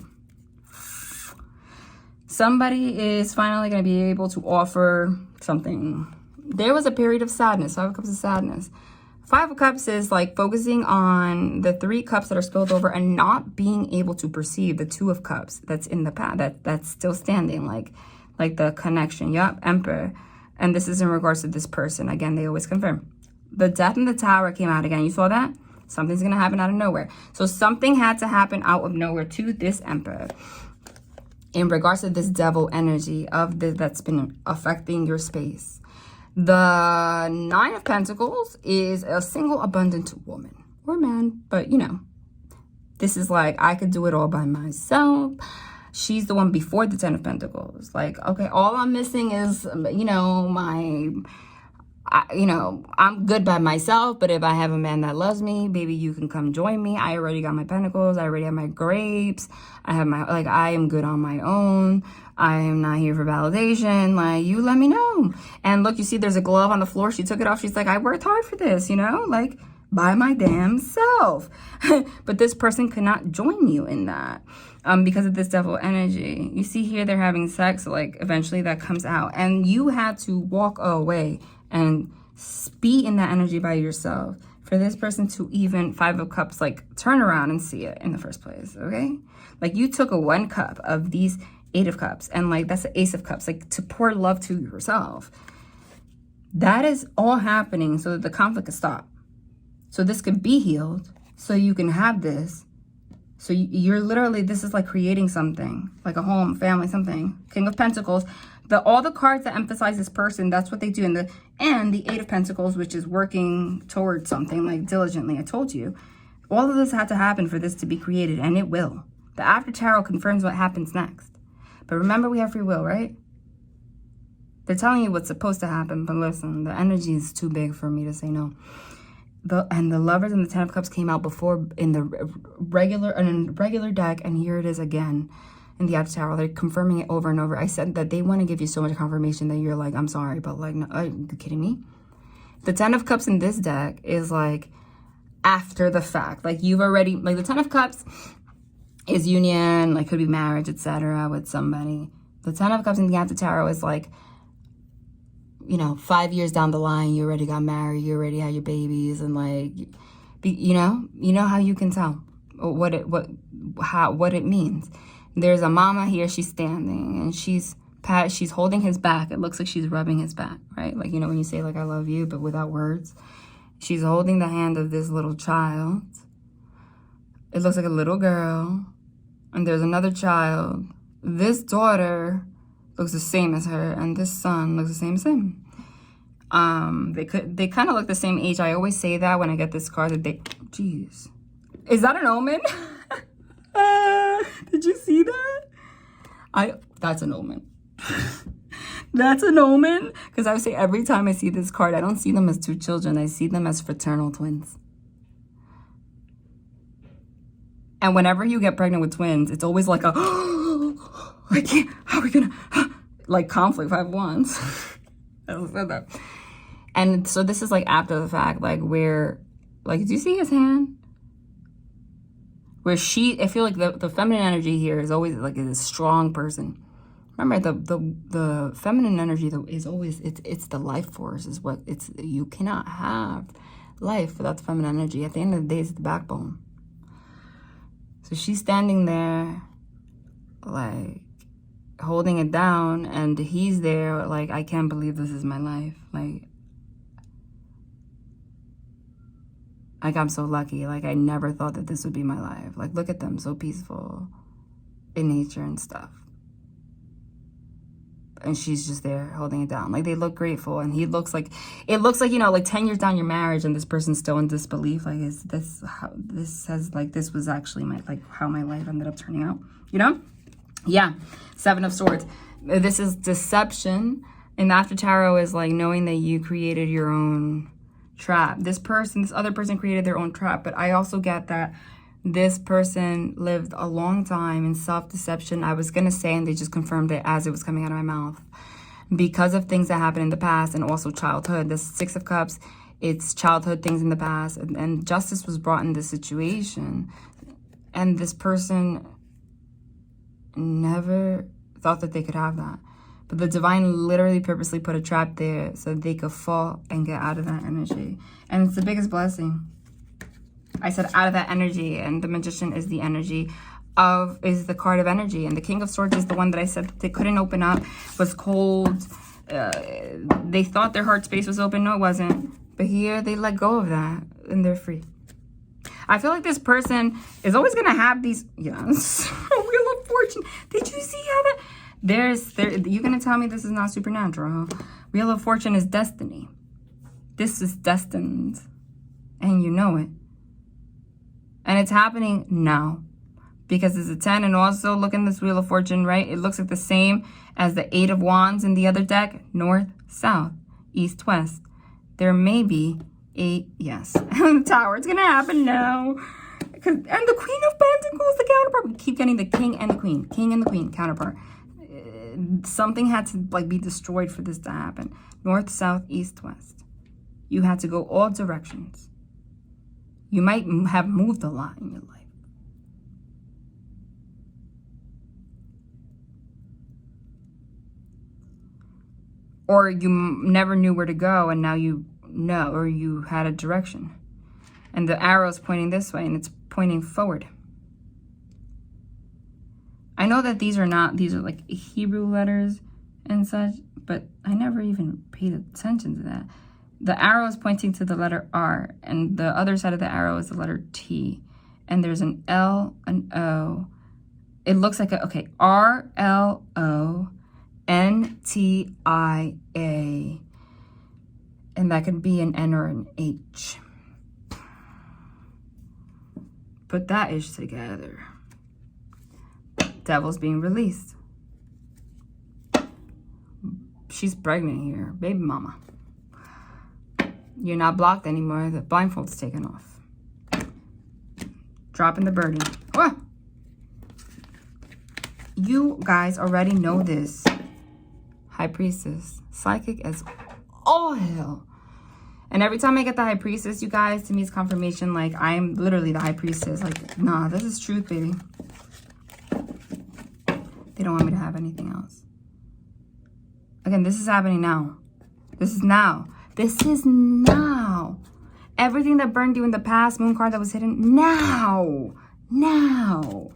Somebody is finally going to be able to offer something. There was a period of sadness. Five of Cups is sadness. Five of Cups is like focusing on the three cups that are spilled over and not being able to perceive the Two of Cups that's in the past, that's still standing, like the connection. Yup, Emperor. And this is in regards to this person. Again, they always confirm. The Death in the Tower came out again. You saw that? Something's going to happen out of nowhere. So something had to happen out of nowhere to this Emperor. In regards to this devil energy of that's been affecting your space. The Nine of Pentacles is a single abundant woman or man, but you know, this is like, I could do it all by myself. She's the one before the Ten of Pentacles. Like, okay, all I'm missing is, you know, I'm good by myself, but if I have a man that loves me, baby, you can come join me. I already got my pentacles. I already have my grapes. I have my, like, I am good on my own. I am not here for validation. Like, you let me know. And look, you see there's a glove on the floor. She took it off. She's like, I worked hard for this, you know, like by my damn self. But this person could not join you in that because of this devil energy. You see here they're having sex. Like eventually that comes out, and you had to walk away and be in that energy by yourself for this person to even, Five of Cups, like turn around and see it in the first place. Okay, like you took a 1 cup of these Eight of Cups, and like that's the Ace of Cups, like to pour love to yourself. That is all happening so that the conflict can stop, so this could be healed, so you can have this. So you're literally, this is like creating something, like a home, family, something. King of Pentacles. All the cards that emphasize this person, that's what they do. And the Eight of Pentacles, which is working towards something, like diligently. I told you. All of this had to happen for this to be created, and it will. The after tarot confirms what happens next. But remember, we have free will, right? They're telling you what's supposed to happen, but listen, the energy is too big for me to say no. And the Lovers and the Ten of Cups came out before in the regular deck, and here it is again in the after tarot. They're confirming it over and over. I said that they want to give you so much confirmation that you're like, I'm sorry, but like, no, are you kidding me? The Ten of Cups in this deck is like after the fact. Like you've already, like the Ten of Cups is union, like could be marriage, etc. with somebody. The Ten of Cups in the after tarot is like, you know, 5 years down the line, you already got married, you already had your babies, and like, you know how you can tell what it means. There's a mama here, she's standing, and she's holding his back. It looks like she's rubbing his back, right? Like, you know, when you say like, I love you, but without words. She's holding the hand of this little child. It looks like a little girl, and there's another child. This daughter looks the same as her, and this son looks the same as him. They kind of look the same age. I always say that when I get this card, that they, jeez, is that an omen? Did you see that? That's an omen. That's an omen, because I would say every time I see this card, I don't see them as two children. I see them as fraternal twins. And whenever you get pregnant with twins, it's always like a, I can't, how are we gonna, like conflict 5 wands. I said that. And so this is like after the fact, like where, like, do you see his hand? Where I feel like the feminine energy here is always like a strong person. Remember, the feminine energy though is always, it's the life force, is what it's, you cannot have life without the feminine energy. At the end of the day, it's the backbone. So she's standing there, like, holding it down, and he's there, like, I can't believe this is my life. Like, I'm so lucky. Like, I never thought that this would be my life. Like, look at them, so peaceful in nature and stuff. And she's just there holding it down. Like, they look grateful, and he looks like, it looks like, you know, like 10 years down your marriage, and this person's still in disbelief. Like, is this how this has, like, this was actually my, like, how my life ended up turning out, you know? Yeah. 7 of Swords. This is deception. And after tarot is like knowing that you created your own trap. This other person created their own trap. But I also get that this person lived a long time in self-deception. I was going to say, and they just confirmed it as it was coming out of my mouth, because of things that happened in the past, and also childhood. The 6 of Cups, it's childhood things in the past. And justice was brought in this situation. And this person never thought that they could have that. But the divine literally purposely put a trap there so they could fall and get out of that energy. And it's the biggest blessing. I said out of that energy, and the Magician is the energy is the card of energy. And the King of Swords is the one that I said that they couldn't open up, was cold. They thought their heart space was open. No, it wasn't. But here they let go of that, and they're free. I feel like this person is always going to have these, yes, Wheel of Fortune. Did you see how that? You're going to tell me this is not supernatural. Wheel of Fortune is destiny. This is destined. And you know it. And it's happening now. Because it's a 10. And also, look in this Wheel of Fortune, right? It looks like the same as the 8 of Wands in the other deck. North, south, east, west. There may be a, yes. Tower. It's going to happen now. And the Queen of Pentacles, the counterpart. We keep getting the King and the Queen. King and the Queen, counterpart. Something had to like be destroyed for this to happen. North, south, east, west. You had to go all directions. You might have moved a lot in your life. Or you never knew where to go, and now you know, or you had a direction. And the arrow's pointing this way, and it's pointing forward. I know that these are like Hebrew letters and such, but I never even paid attention to that. The arrow is pointing to the letter R, and the other side of the arrow is the letter T. And there's an L, an O. It looks like okay, RLONTIA. And that could be an N or an H. Put that ish together. Devil's being released. She's pregnant here. Baby mama. You're not blocked anymore. The blindfold's taken off. Dropping the birdie. Oh! You guys already know this. High Priestess. Psychic as all hell. And every time I get the High Priestess, you guys, to me it's confirmation. Like, I'm literally the High Priestess. Like, nah, this is truth, baby. They don't want me to have anything else. Again, this is happening now. This is now. This is now. Everything that burned you in the past, moon card that was hidden, now. Now.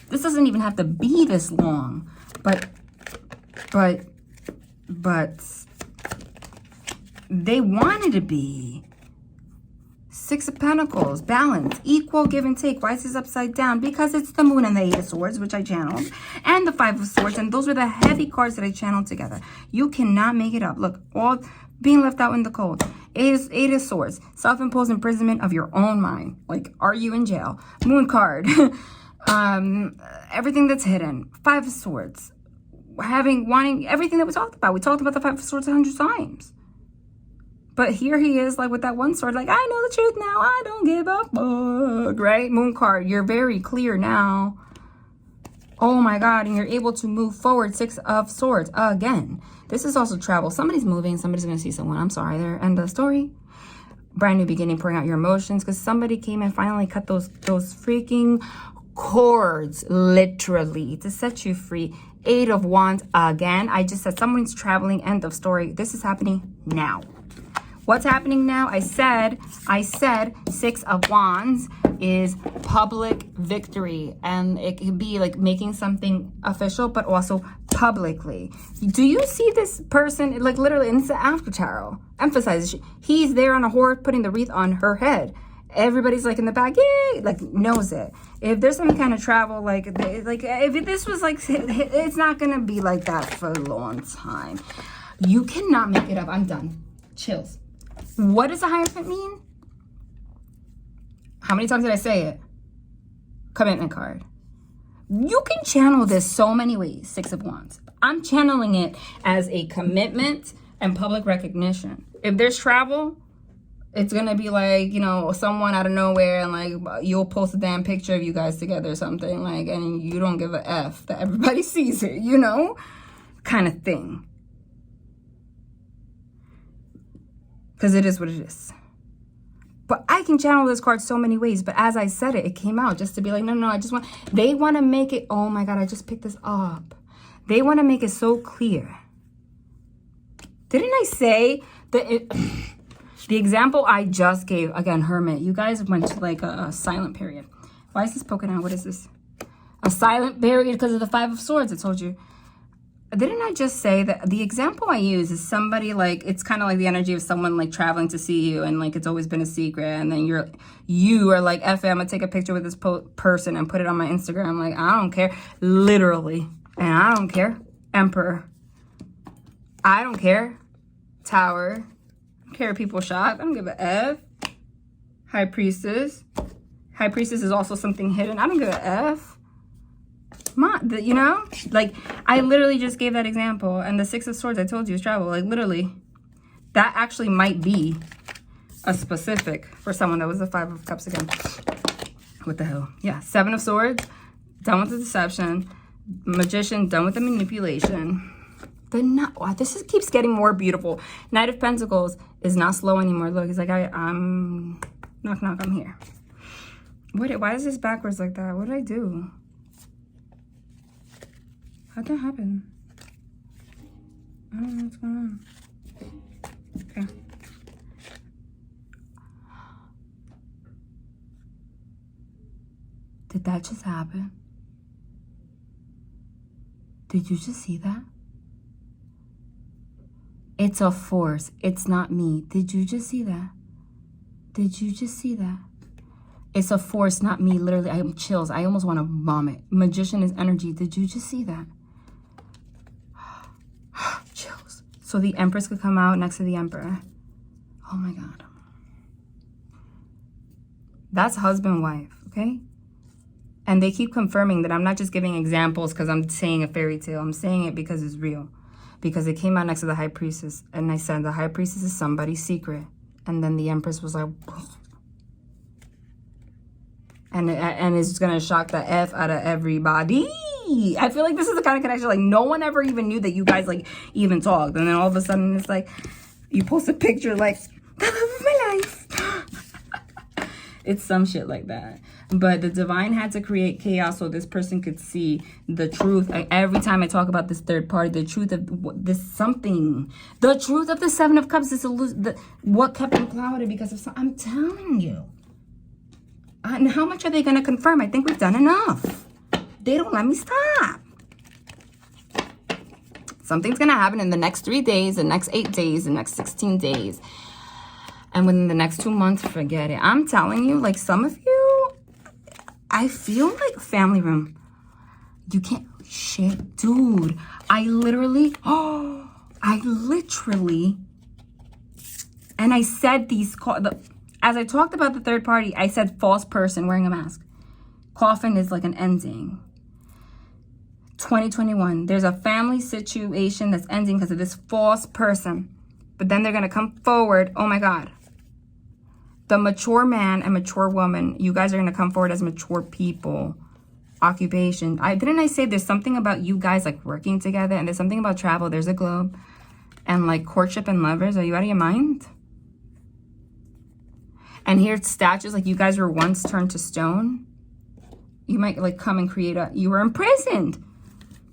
This doesn't even have to be this long. But they wanted to be. Six of Pentacles, balance, equal give and take. Why is this upside down? Because it's the Moon and the Eight of Swords, which I channeled, and the Five of Swords, and those were the heavy cards that I channeled together. You cannot make it up. Look, all being left out in the cold. Eight of Swords, self-imposed imprisonment of your own mind. Like, are you in jail? Moon card, everything that's hidden. Five of Swords, wanting everything that we talked about. We talked about the Five of Swords 100 times. But here he is, like, with that one sword, like, I know the truth now. I don't give a fuck, right? Moon card, you're very clear now. Oh, my God. And you're able to move forward. Six of Swords. Again, this is also travel. Somebody's moving. Somebody's going to see someone. I'm sorry there. End of the story. Brand new beginning, pouring out your emotions. Because somebody came and finally cut those freaking cords, literally, to set you free. Eight of Wands. Again, I just said someone's traveling. End of story. This is happening now. What's happening now? I said Six of Wands is public victory. And it could be like making something official, but also publicly. Do you see this person? Like, literally, and it's the after tarot. Emphasizes, he's there on a horse putting the wreath on her head. Everybody's like in the back, yay, like knows it. If there's some kind of travel, like if this was like, it's not going to be like that for a long time. You cannot make it up. I'm done. Chills. What does a Hierophant mean? How many times did I say it? Commitment card. You can channel this so many ways, Six of Wands. I'm channeling it as a commitment and public recognition. If there's travel, it's going to be like, you know, someone out of nowhere and like you'll post a damn picture of you guys together or something, like, and you don't give a F that everybody sees it, you know, kind of thing. Because it is what it is. But I can channel this card so many ways. But as I said it, it came out just to be like, no, I just want... They want to make it... Oh my God, I just picked this up. They want to make it so clear. Didn't I say that the example I just gave, again, Hermit, you guys went to like a silent period. Why is this poking out? What is this? A silent period because of the Five of Swords, I told you. Didn't I just say that the example I use is somebody like, it's kind of like the energy of someone like traveling to see you and like it's always been a secret, and then you are like, F it, I'm gonna take a picture with this person and put it on my Instagram. Like, I don't care, literally. And I don't care. Emperor. I don't care. Tower. I don't care if people shocked. I don't give a F. High Priestess. High Priestess is also something hidden. I don't give a F. You know, like I literally just gave that example, and the Six of Swords I told you is travel. Like, literally, that actually might be a specific for someone that was the Five of Cups again. What the hell? Yeah, Seven of Swords, done with the deception. Magician, done with the manipulation. This keeps getting more beautiful. Knight of Pentacles is not slow anymore. Look, he's like, I'm knock, I'm here. Why is this backwards like that? What did I do? How'd that happen? I don't know what's going on. Okay. Did that just happen? Did you just see that? It's a force. It's not me. Did you just see that? Did you just see that? It's a force, not me. Literally, I have chills. I almost want to vomit. Magician is energy. Did you just see that? Chills. So the Empress could come out next to the Emperor. Oh my God. That's husband, wife, okay? And they keep confirming that I'm not just giving examples because I'm saying a fairy tale. I'm saying it because it's real. Because it came out next to the high priestess. And I said, the high priestess is somebody's secret. And then the empress was like, and it's going to shock the F out of everybody. I feel like this is the kind of connection, like, no one ever even knew that you guys, like, even talked. And then all of a sudden, it's like, you post a picture, like, the love of my life. It's some shit like that. But the divine had to create chaos so this person could see the truth. Every time I talk about this third party, the truth of this something. The truth of the Seven of Cups is what kept them clouded because of something. I'm telling you. And how much are they going to confirm? I think we've done enough. They don't let me stop. Something's going to happen in the next 3 days, the next 8 days, the next 16 days. And within the next 2 months, forget it. I'm telling you, like, some of you, I feel like family room. You can't, shit, dude. I literally, and I said these, as I talked about the third party, I said false person wearing a mask. Coffin is like an ending. 2021, there's a family situation that's ending because of this false person. But then they're going to come forward. Oh my God. The mature man and mature woman, you guys are going to come forward as mature people. Occupation. Didn't I say there's something about you guys like working together, and there's something about travel. There's a globe. And like courtship and lovers. Are you out of your mind? And here's statues like you guys were once turned to stone. You might like come and create you were imprisoned.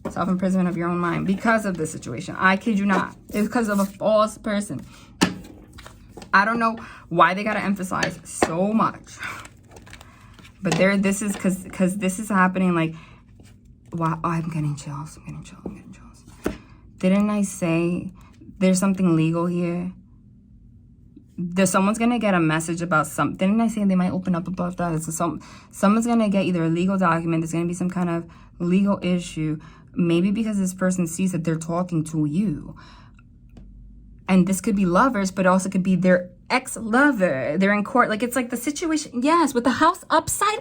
Self-imprisonment of your own mind because of this situation. I kid you not. It's because of a false person. I don't know why they got to emphasize so much. But this is because this is happening like, wow, oh, I'm getting chills. I'm getting chills. Didn't I say there's something legal here? Someone's going to get a message about something. Didn't I say they might open up above that? Someone's going to get either a legal document. There's going to be some kind of legal issue. Maybe because this person sees that they're talking to you. And this could be lovers, but also could be their ex-lover. They're in court. Like, it's like the situation. Yes, with the house upside.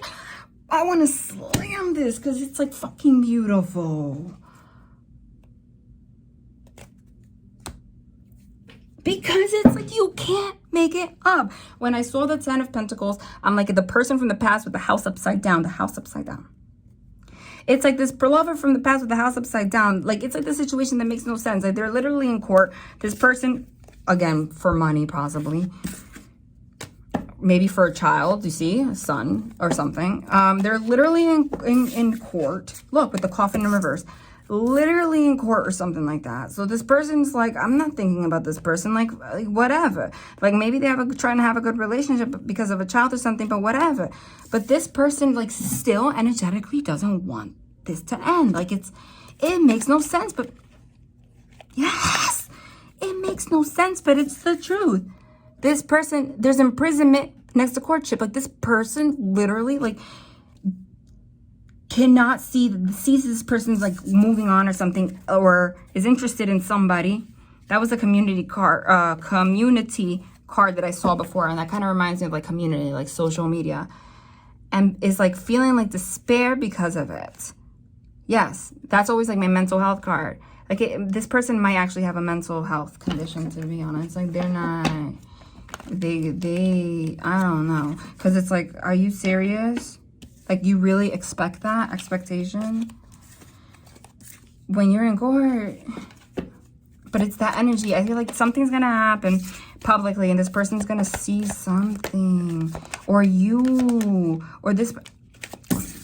I want to slam this because it's like fucking beautiful. Because it's like you can't make it up. When I saw the 10 of Pentacles, I'm like the person from the past with the house upside down. The house upside down. It's like this lover from the past with the house upside down. Like, it's like the situation that makes no sense. Like, they're literally in court. This person, again, for money, possibly. Maybe for a child, you see, a son or something. They're literally in court. Look, with the coffin in reverse. Literally in court or something like that. So this person's like, I'm not thinking about this person, like whatever. Like maybe they trying to have a good relationship because of a child or something, but whatever. But this person like still energetically doesn't want this to end. Like it makes no sense, but yes, it makes no sense, but it's the truth. This person, there's imprisonment next to courtship. Like this person literally like cannot sees this person's like moving on or something, or is interested in somebody. That was a community card that I saw before, and that kind of reminds me of like community, like social media, and is like feeling like despair because of it. Yes, that's always like my mental health card. Like this person might actually have a mental health condition, to be honest. Like they're not, they I don't know, because it's like, are you serious? Like, you really expect that expectation when you're in court? But it's that energy. I feel like something's going to happen publicly, and this person's going to see something. Or you. Or this.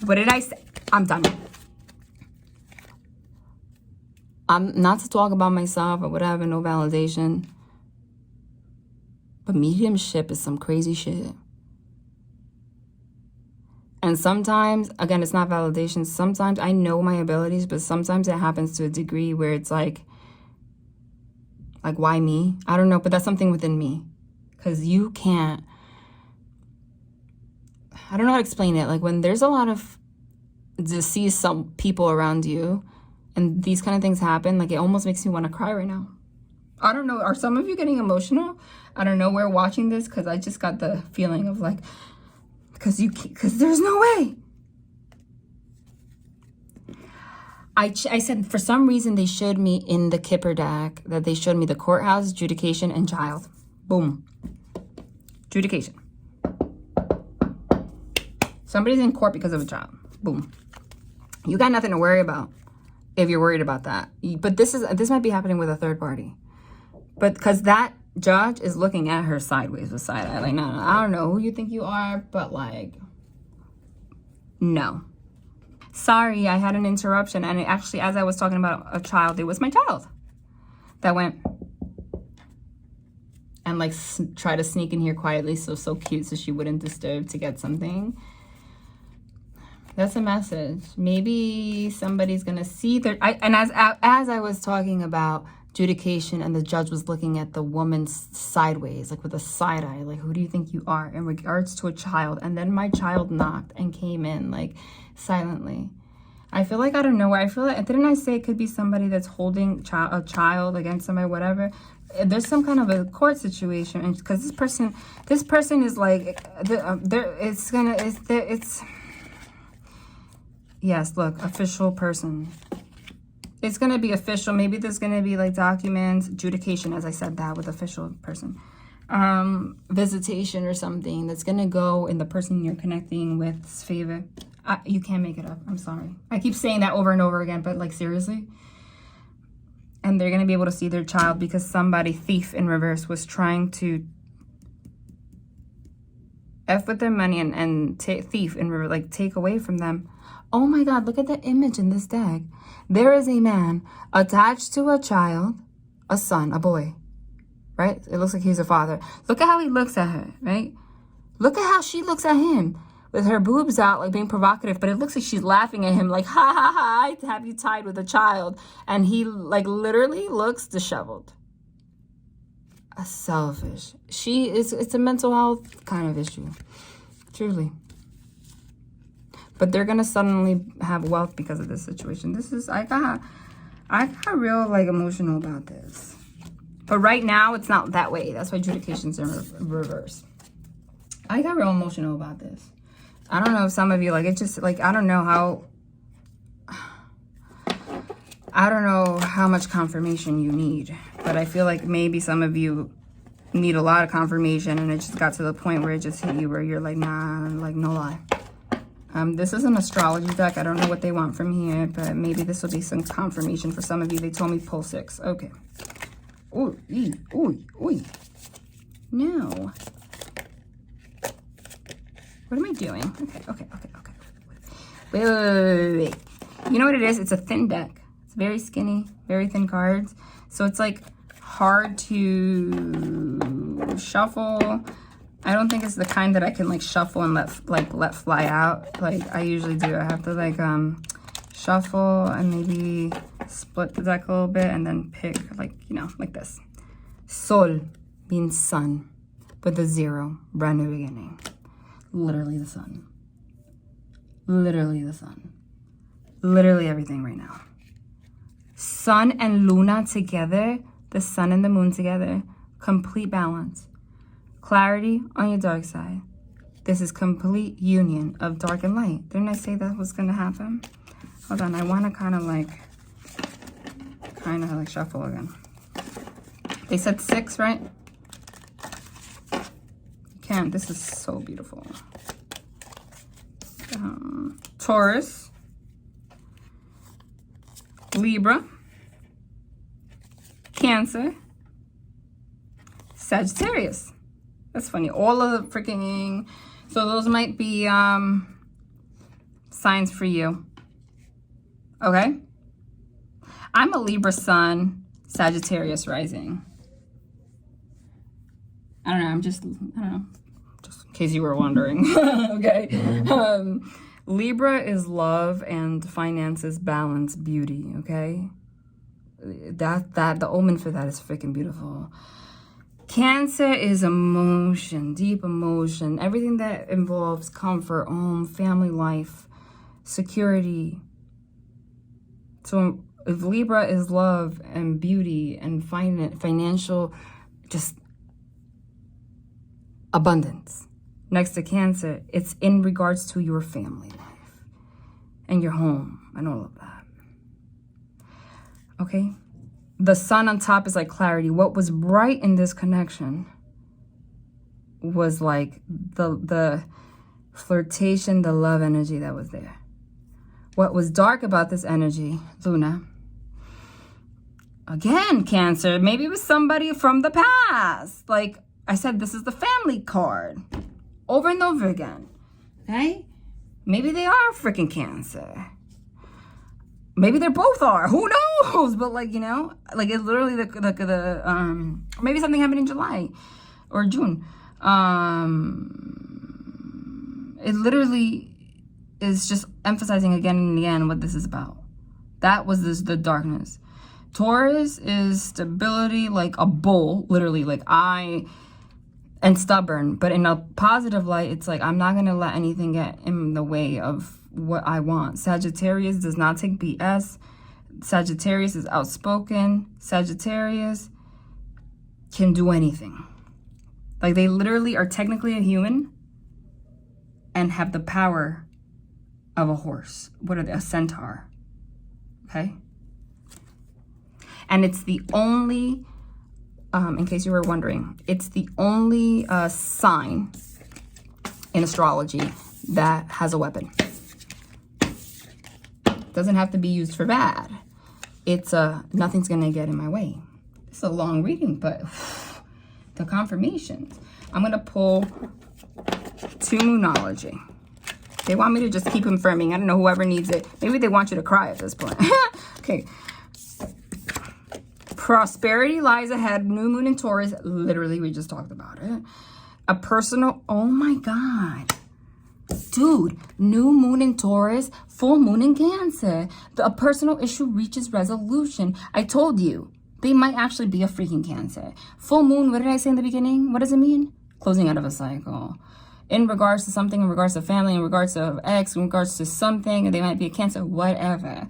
What did I say? I'm done. I'm not to talk about myself or whatever, no validation. But mediumship is some crazy shit. And sometimes, again, it's not validation. Sometimes I know my abilities, but sometimes it happens to a degree where it's like why me? I don't know, but that's something within me. Because you can't, I don't know how to explain it. Like when there's a lot of deceased some people around you and these kind of things happen, like it almost makes me want to cry right now. I don't know. Are some of you getting emotional? I don't know. We're watching this because I just got the feeling of like, because there's no way. I said for some reason they showed me in the Kipper deck that they showed me the courthouse, adjudication, and child. Boom. Adjudication. Somebody's in court because of a child. Boom. You got nothing to worry about if you're worried about that. But this might be happening with a third party. But because that judge is looking at her sideways with side eye. Like, no, I don't know who you think you are, but like, no. Sorry, I had an interruption. And it actually, as I was talking about a child, it was my child that went and like try to sneak in here quietly. So cute, so she wouldn't disturb to get something. That's a message. Maybe somebody's gonna see their. And as I was talking about adjudication, and the judge was looking at the woman sideways, like with a side eye, like, who do you think you are, in regards to a child. And then my child knocked and came in like silently. I feel like out of nowhere, I feel like, didn't I say it could be somebody that's holding a child against somebody, whatever. There's some kind of a court situation, and because this person is like, yes, look, official person. It's going to be official. Maybe there's going to be like documents, adjudication, as I said that, with official person. Visitation or something that's going to go in the person you're connecting with's favor. You can't make it up. I'm sorry. I keep saying that over and over again, but like, seriously. And they're going to be able to see their child because somebody, thief in reverse, was trying to F with their money and thief in reverse, like take away from them. Oh my God, look at the image in this deck. There is a man attached to a child, a son, a boy, right? It looks like he's a father. Look at how he looks at her, right? Look at how she looks at him with her boobs out, like being provocative, but it looks like she's laughing at him like, ha ha ha, I have you tied with a child. And he like literally looks disheveled. Selfish. It's a mental health kind of issue, truly. But they're gonna suddenly have wealth because of this situation. I got real like emotional about this. But right now it's not that way. That's why adjudication's in reverse. I got real emotional about this. I don't know if some of you like, it's just like, I don't know how much confirmation you need, but I feel like maybe some of you need a lot of confirmation, and it just got to the point where it just hit you where you're like, nah, like no lie. This is an astrology deck. I don't know what they want from here, but maybe this will be some confirmation for some of you. They told me pull 6. Okay. Ooh, ooh. No. What am I doing? Okay. Wait. You know what it is? It's a thin deck. It's very skinny, very thin cards. So it's like hard to shuffle. I don't think it's the kind that I can like shuffle and let fly out like I usually do. I have to like shuffle and maybe split the deck a little bit and then pick like, you know, like this. Sol means sun with a 0, brand new beginning. Literally the sun. Literally the sun. Literally everything right now. Sun and Luna together, the sun and the moon together, complete balance. Clarity on your dark side. This is complete union of dark and light. Didn't I say that was going to happen? Hold on. I want to kind of like shuffle again. They said 6, right? You can. This is so beautiful. Taurus. Libra. Cancer. Sagittarius. That's funny. All of the freaking... So those might be signs for you. Okay? I'm a Libra sun, Sagittarius rising. I don't know. Just in case you were wondering. Okay? Libra is love and finances, balance, beauty. Okay? The omen for that is freaking beautiful. Cancer is emotion, deep emotion, everything that involves comfort, home, family life, security. So if Libra is love and beauty and financial, just abundance. Next to Cancer, it's in regards to your family life and your home and all of that. Okay? The sun on top is like clarity. What was bright in this connection was like the flirtation, the love energy that was there. What was dark about this energy, Luna, again, Cancer, maybe it was somebody from the past. Like I said, this is the family card over and over again. Okay? Maybe they are freaking Cancer. Maybe they both are. Who knows? But like, you know, like it literally maybe something happened in July or June. It literally is just emphasizing again and again what this is about. That was the darkness. Taurus is stability, like a bull, literally, like and stubborn. But in a positive light, it's like, I'm not going to let anything get in the way of what I want. Sagittarius does not take BS. Sagittarius is outspoken. Sagittarius can do anything. Like they literally are technically a human and have the power of a horse. What are they? A centaur. Okay? And it's the only, in case you were wondering, it's the only sign in astrology that has a weapon. Doesn't have to be used for bad. It's nothing's gonna get in my way. It's a long reading, but the confirmations. I'm gonna pull 2 Moonology. They want me to just keep confirming. I don't know, whoever needs it. Maybe they want you to cry at this point. Okay. Prosperity lies ahead. New moon in Taurus. Literally, we just talked about it. A personal, oh my God. Dude, new moon in Taurus, full moon in Cancer. A personal issue reaches resolution. I told you, they might actually be a freaking Cancer. Full moon, what did I say in the beginning? What does it mean? Closing out of a cycle. In regards to something, in regards to family, in regards to ex, in regards to something, they might be a Cancer, whatever.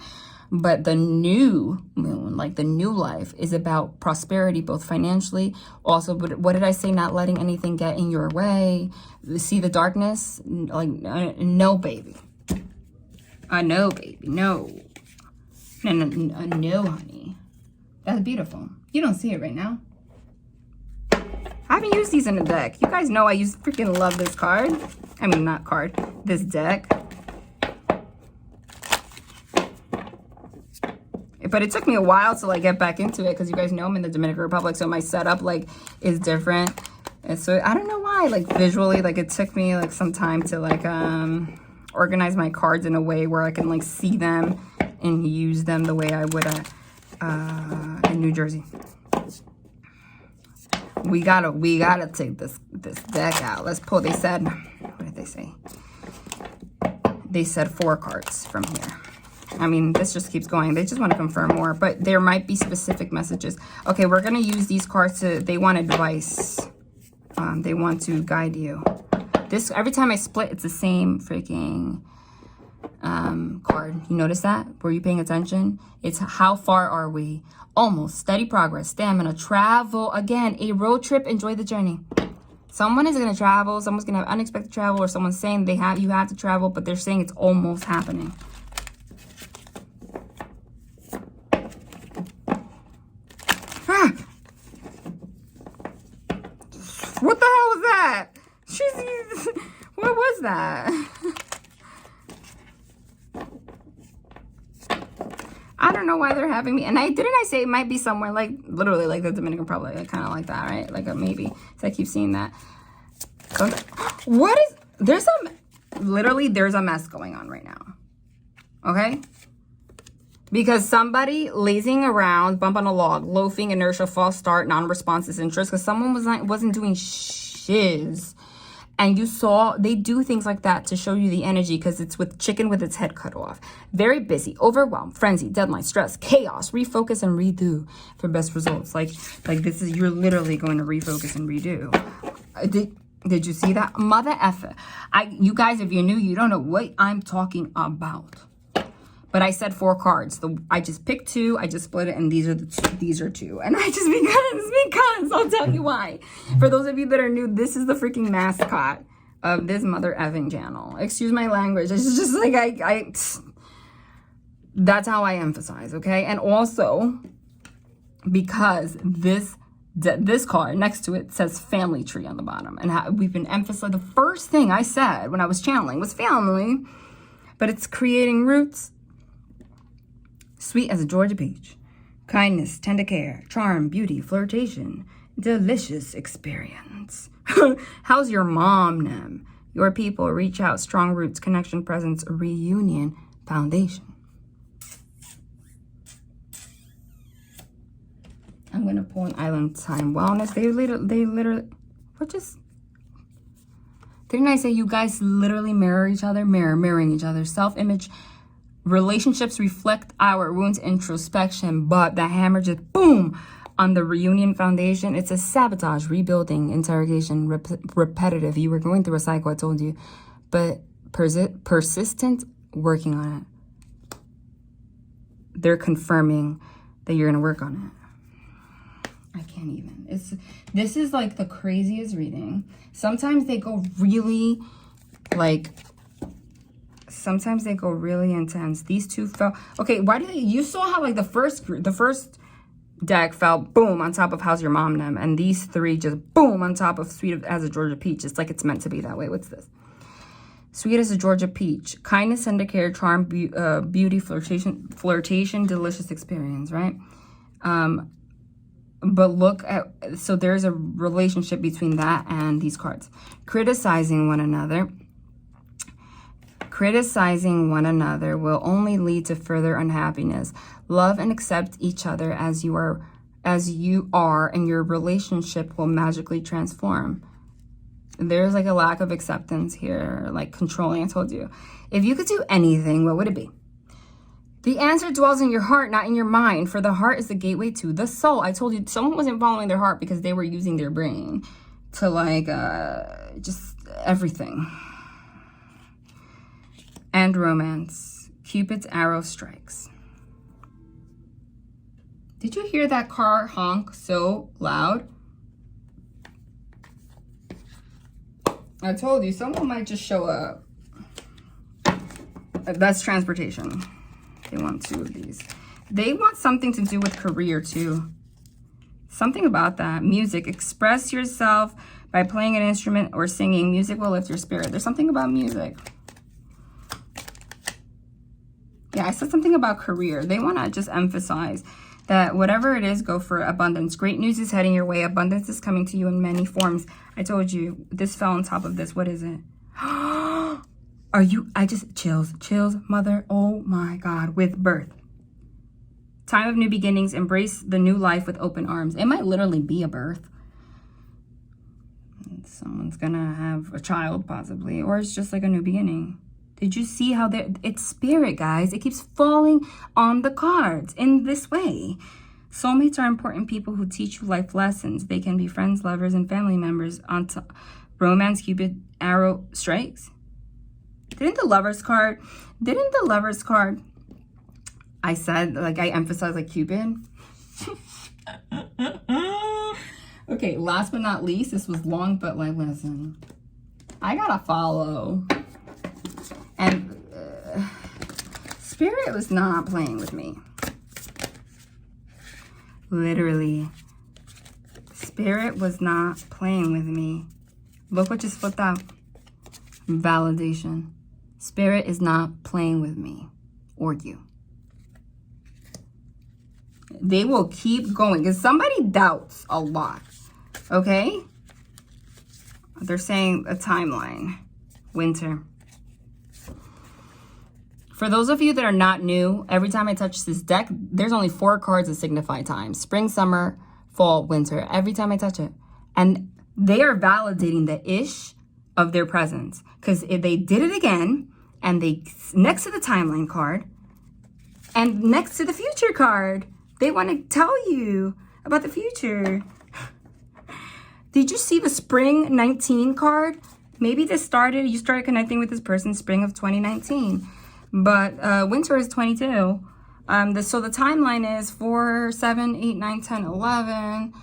But the new moon, like the new life, is about prosperity, both financially. Also, what did I say? Not letting anything get in your way. See the darkness? Like, no, baby. No, baby. No. No, honey. That's beautiful. You don't see it right now. I haven't used these in a deck. You guys know I freaking love this card. I mean, not card. This deck. But it took me a while to like get back into it because you guys know I'm in the Dominican Republic, so my setup like is different. And so I don't know why, like visually, like it took me like some time to like organize my cards in a way where I can like see them and use them the way I would in New Jersey. We gotta take this deck out. Let's pull. They said, what did they say? They said 4 cards from here. I mean, this just keeps going. They just want to confirm more, but there might be specific messages. Okay, we're going to use these cards they want advice. They want to guide you. This, every time I split, it's the same freaking card. You notice that? Were you paying attention? It's how far are we? Almost. Steady progress. Stamina. Travel. Again, a road trip. Enjoy the journey. Someone is going to travel. Someone's going to have unexpected travel, or someone's saying you have to travel, but they're saying it's almost happening. What the hell was that? What was that? I don't know why they're having me. And didn't I say it might be somewhere like literally like the Dominican Republic, like, kind of like that, right? Like a maybe. So I keep seeing that. There's a mess going on right now. Okay? Because somebody lazing around, bump on a log, loafing, inertia, false start, non-responsive interest, because someone wasn't doing shiz. And you saw, they do things like that to show you the energy, because it's with chicken with its head cut off. Very busy, overwhelmed, frenzy, deadline, stress, chaos, refocus and redo for best results. Like this is, you're literally going to refocus and redo. Did you see that? Mother effer. You guys, if you're new, you don't know what I'm talking about. But I said 4 cards. I just picked 2. I just split it, and these are 2. And I just because I'll tell you why. For those of you that are new, this is the freaking mascot of this mother effing channel. Excuse my language. It's just like That's how I emphasize, okay? And also, because this card next to it says family tree on the bottom, and we've been emphasizing, the first thing I said when I was channeling was family, but it's creating roots. Sweet as a Georgia peach, kindness, tender care, charm, beauty, flirtation, delicious experience. How's your mom, Nem? Your people, reach out, strong roots, connection, presence, reunion, foundation. I'm going to pull an island time wellness. They literally, what just, didn't I say you guys literally mirror each other? Mirroring each other. Self-image, relationships reflect our wounds, introspection, but the hammer just boom on the reunion foundation. It's a sabotage, rebuilding, interrogation, repetitive. You were going through a cycle, I told you, but persistent, working on it. They're confirming that you're going to work on it. I can't even. This is like the craziest reading. Sometimes they go really sometimes they go really intense. These two fell. Okay, why did you saw how like the first deck fell boom on top of How's Your Mom, Nem, and these three just boom on top of Sweet as a Georgia Peach. It's like it's meant to be that way. What's this? Sweet as a Georgia Peach, kindness, tender care, charm, beauty, flirtation, delicious experience, right? But look at, so there's a relationship between that and these cards. Criticizing one another. Criticizing one another will only lead to further unhappiness. Love and accept each other as you are, and your relationship will magically transform. There's like a lack of acceptance here, like controlling. I told you. If you could do anything, what would it be? The answer dwells in your heart, not in your mind, for the heart is the gateway to the soul. I told you someone wasn't following their heart because they were using their brain to like just everything. And romance. Cupid's arrow strikes. Did you hear that car honk so loud? I told you someone might just show up. That's transportation. They want two of these. They want something to do with career too. Something about that. Music. Express yourself by playing an instrument or singing. Music will lift your spirit. There's something about music. Yeah, I said something about career. They want to just emphasize that whatever it is, go for abundance. Great news is heading your way. Abundance is coming to you in many forms. I told you, this fell on top of this. What is it? I just, chills, mother. Oh my God, with birth. Time of new beginnings. Embrace the new life with open arms. It might literally be a birth. Someone's gonna have a child possibly, or it's just like a new beginning. Did you see how it's spirit, guys? It keeps falling on the cards in this way. Soulmates are important people who teach you life lessons. They can be friends, lovers, and family members. Romance, Cupid, arrow strikes. Didn't the lovers card, I said, like I emphasized like Cupid. Okay, last but not least, this was long, but like, listen, I gotta follow. And Spirit was not playing with me. Literally. Spirit was not playing with me. Look what just flipped out. Validation. Spirit is not playing with me or you. They will keep going because somebody doubts a lot. Okay? They're saying a timeline. Winter. For those of you that are not new, every time I touch this deck, there's only 4 cards that signify time. Spring, summer, fall, winter. Every time I touch it. And they are validating the ish of their presence. Because if they did it again, and they next to the timeline card, and next to the future card, they want to tell you about the future. Did you see the spring 19 card? Maybe you started connecting with this person spring of 2019. But winter is 22. So the timeline is 4, 7, 8, 9, 10, 11.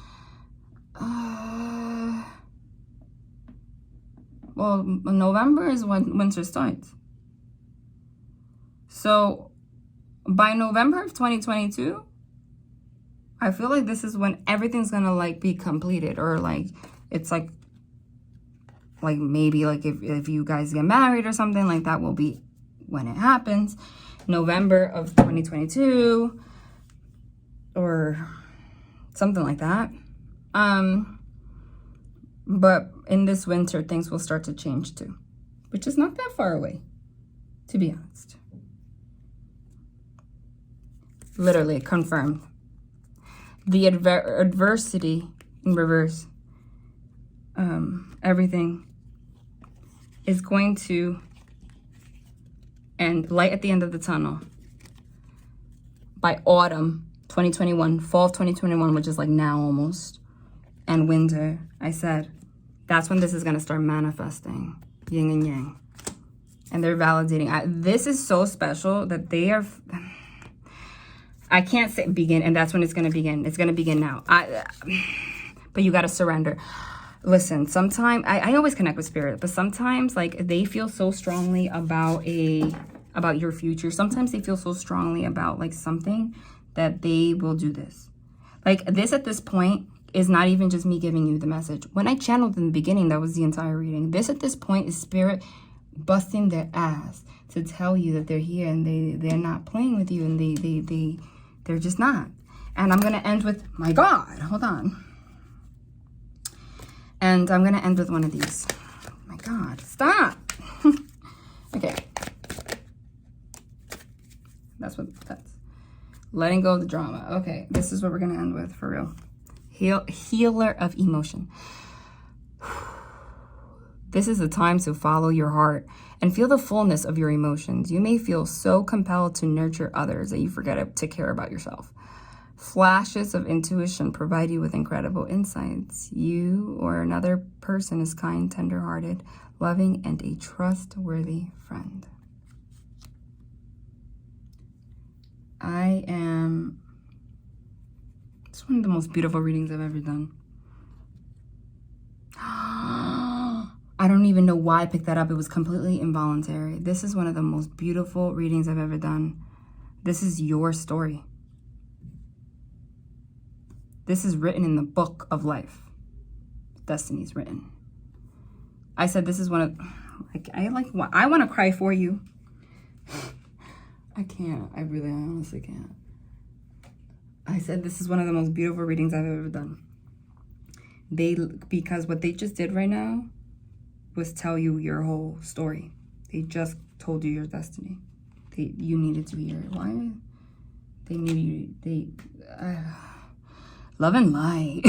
Well, November is when winter starts. So by November of 2022, I feel like this is when everything's gonna like be completed, or like it's like maybe like if you guys get married or something, like that will be when it happens. November of 2022 or something like that. But in this winter, things will start to change too, which is not that far away, to be honest. Literally confirmed. The adversity in reverse, everything is going to end, light at the end of the tunnel, by autumn 2021, fall of 2021, which is like now almost, and winter. I said that's when this is going to start manifesting, yin and yang. And they're validating. This is so special that they are... I can't say begin, and that's when it's going to begin. It's going to begin now. But you got to surrender. Listen, sometimes I always connect with spirit, but sometimes like they feel so strongly about your future. Sometimes they feel so strongly about like something that they will do this. Like this at this point is not even just me giving you the message. When I channeled in the beginning, that was the entire reading. This at this point is spirit busting their ass to tell you that they're here, and they're not playing with you, and they're just not. And I'm going to end with, my God, hold on. And I'm going to end with one of these. My God, stop. Okay. That's letting go of the drama. Okay, this is what we're going to end with, for real. Healer of emotion. This is the time to follow your heart and feel the fullness of your emotions. You may feel so compelled to nurture others that you forget to care about yourself. Flashes of intuition provide you with incredible insights. You or another person is kind, tender-hearted, loving, and a trustworthy friend. It's one of the most beautiful readings I've ever done. I don't even know why I picked that up. It was completely involuntary. This is one of the most beautiful readings I've ever done. This is your story. This is written in the book of life. Destiny's written. I said this is one of, I want to cry for you. I can't. I honestly can't. I said this is one of the most beautiful readings I've ever done. Because what they just did right now was tell you your whole story. They just told you your destiny. You needed to be here. Why? They knew you. Love and light.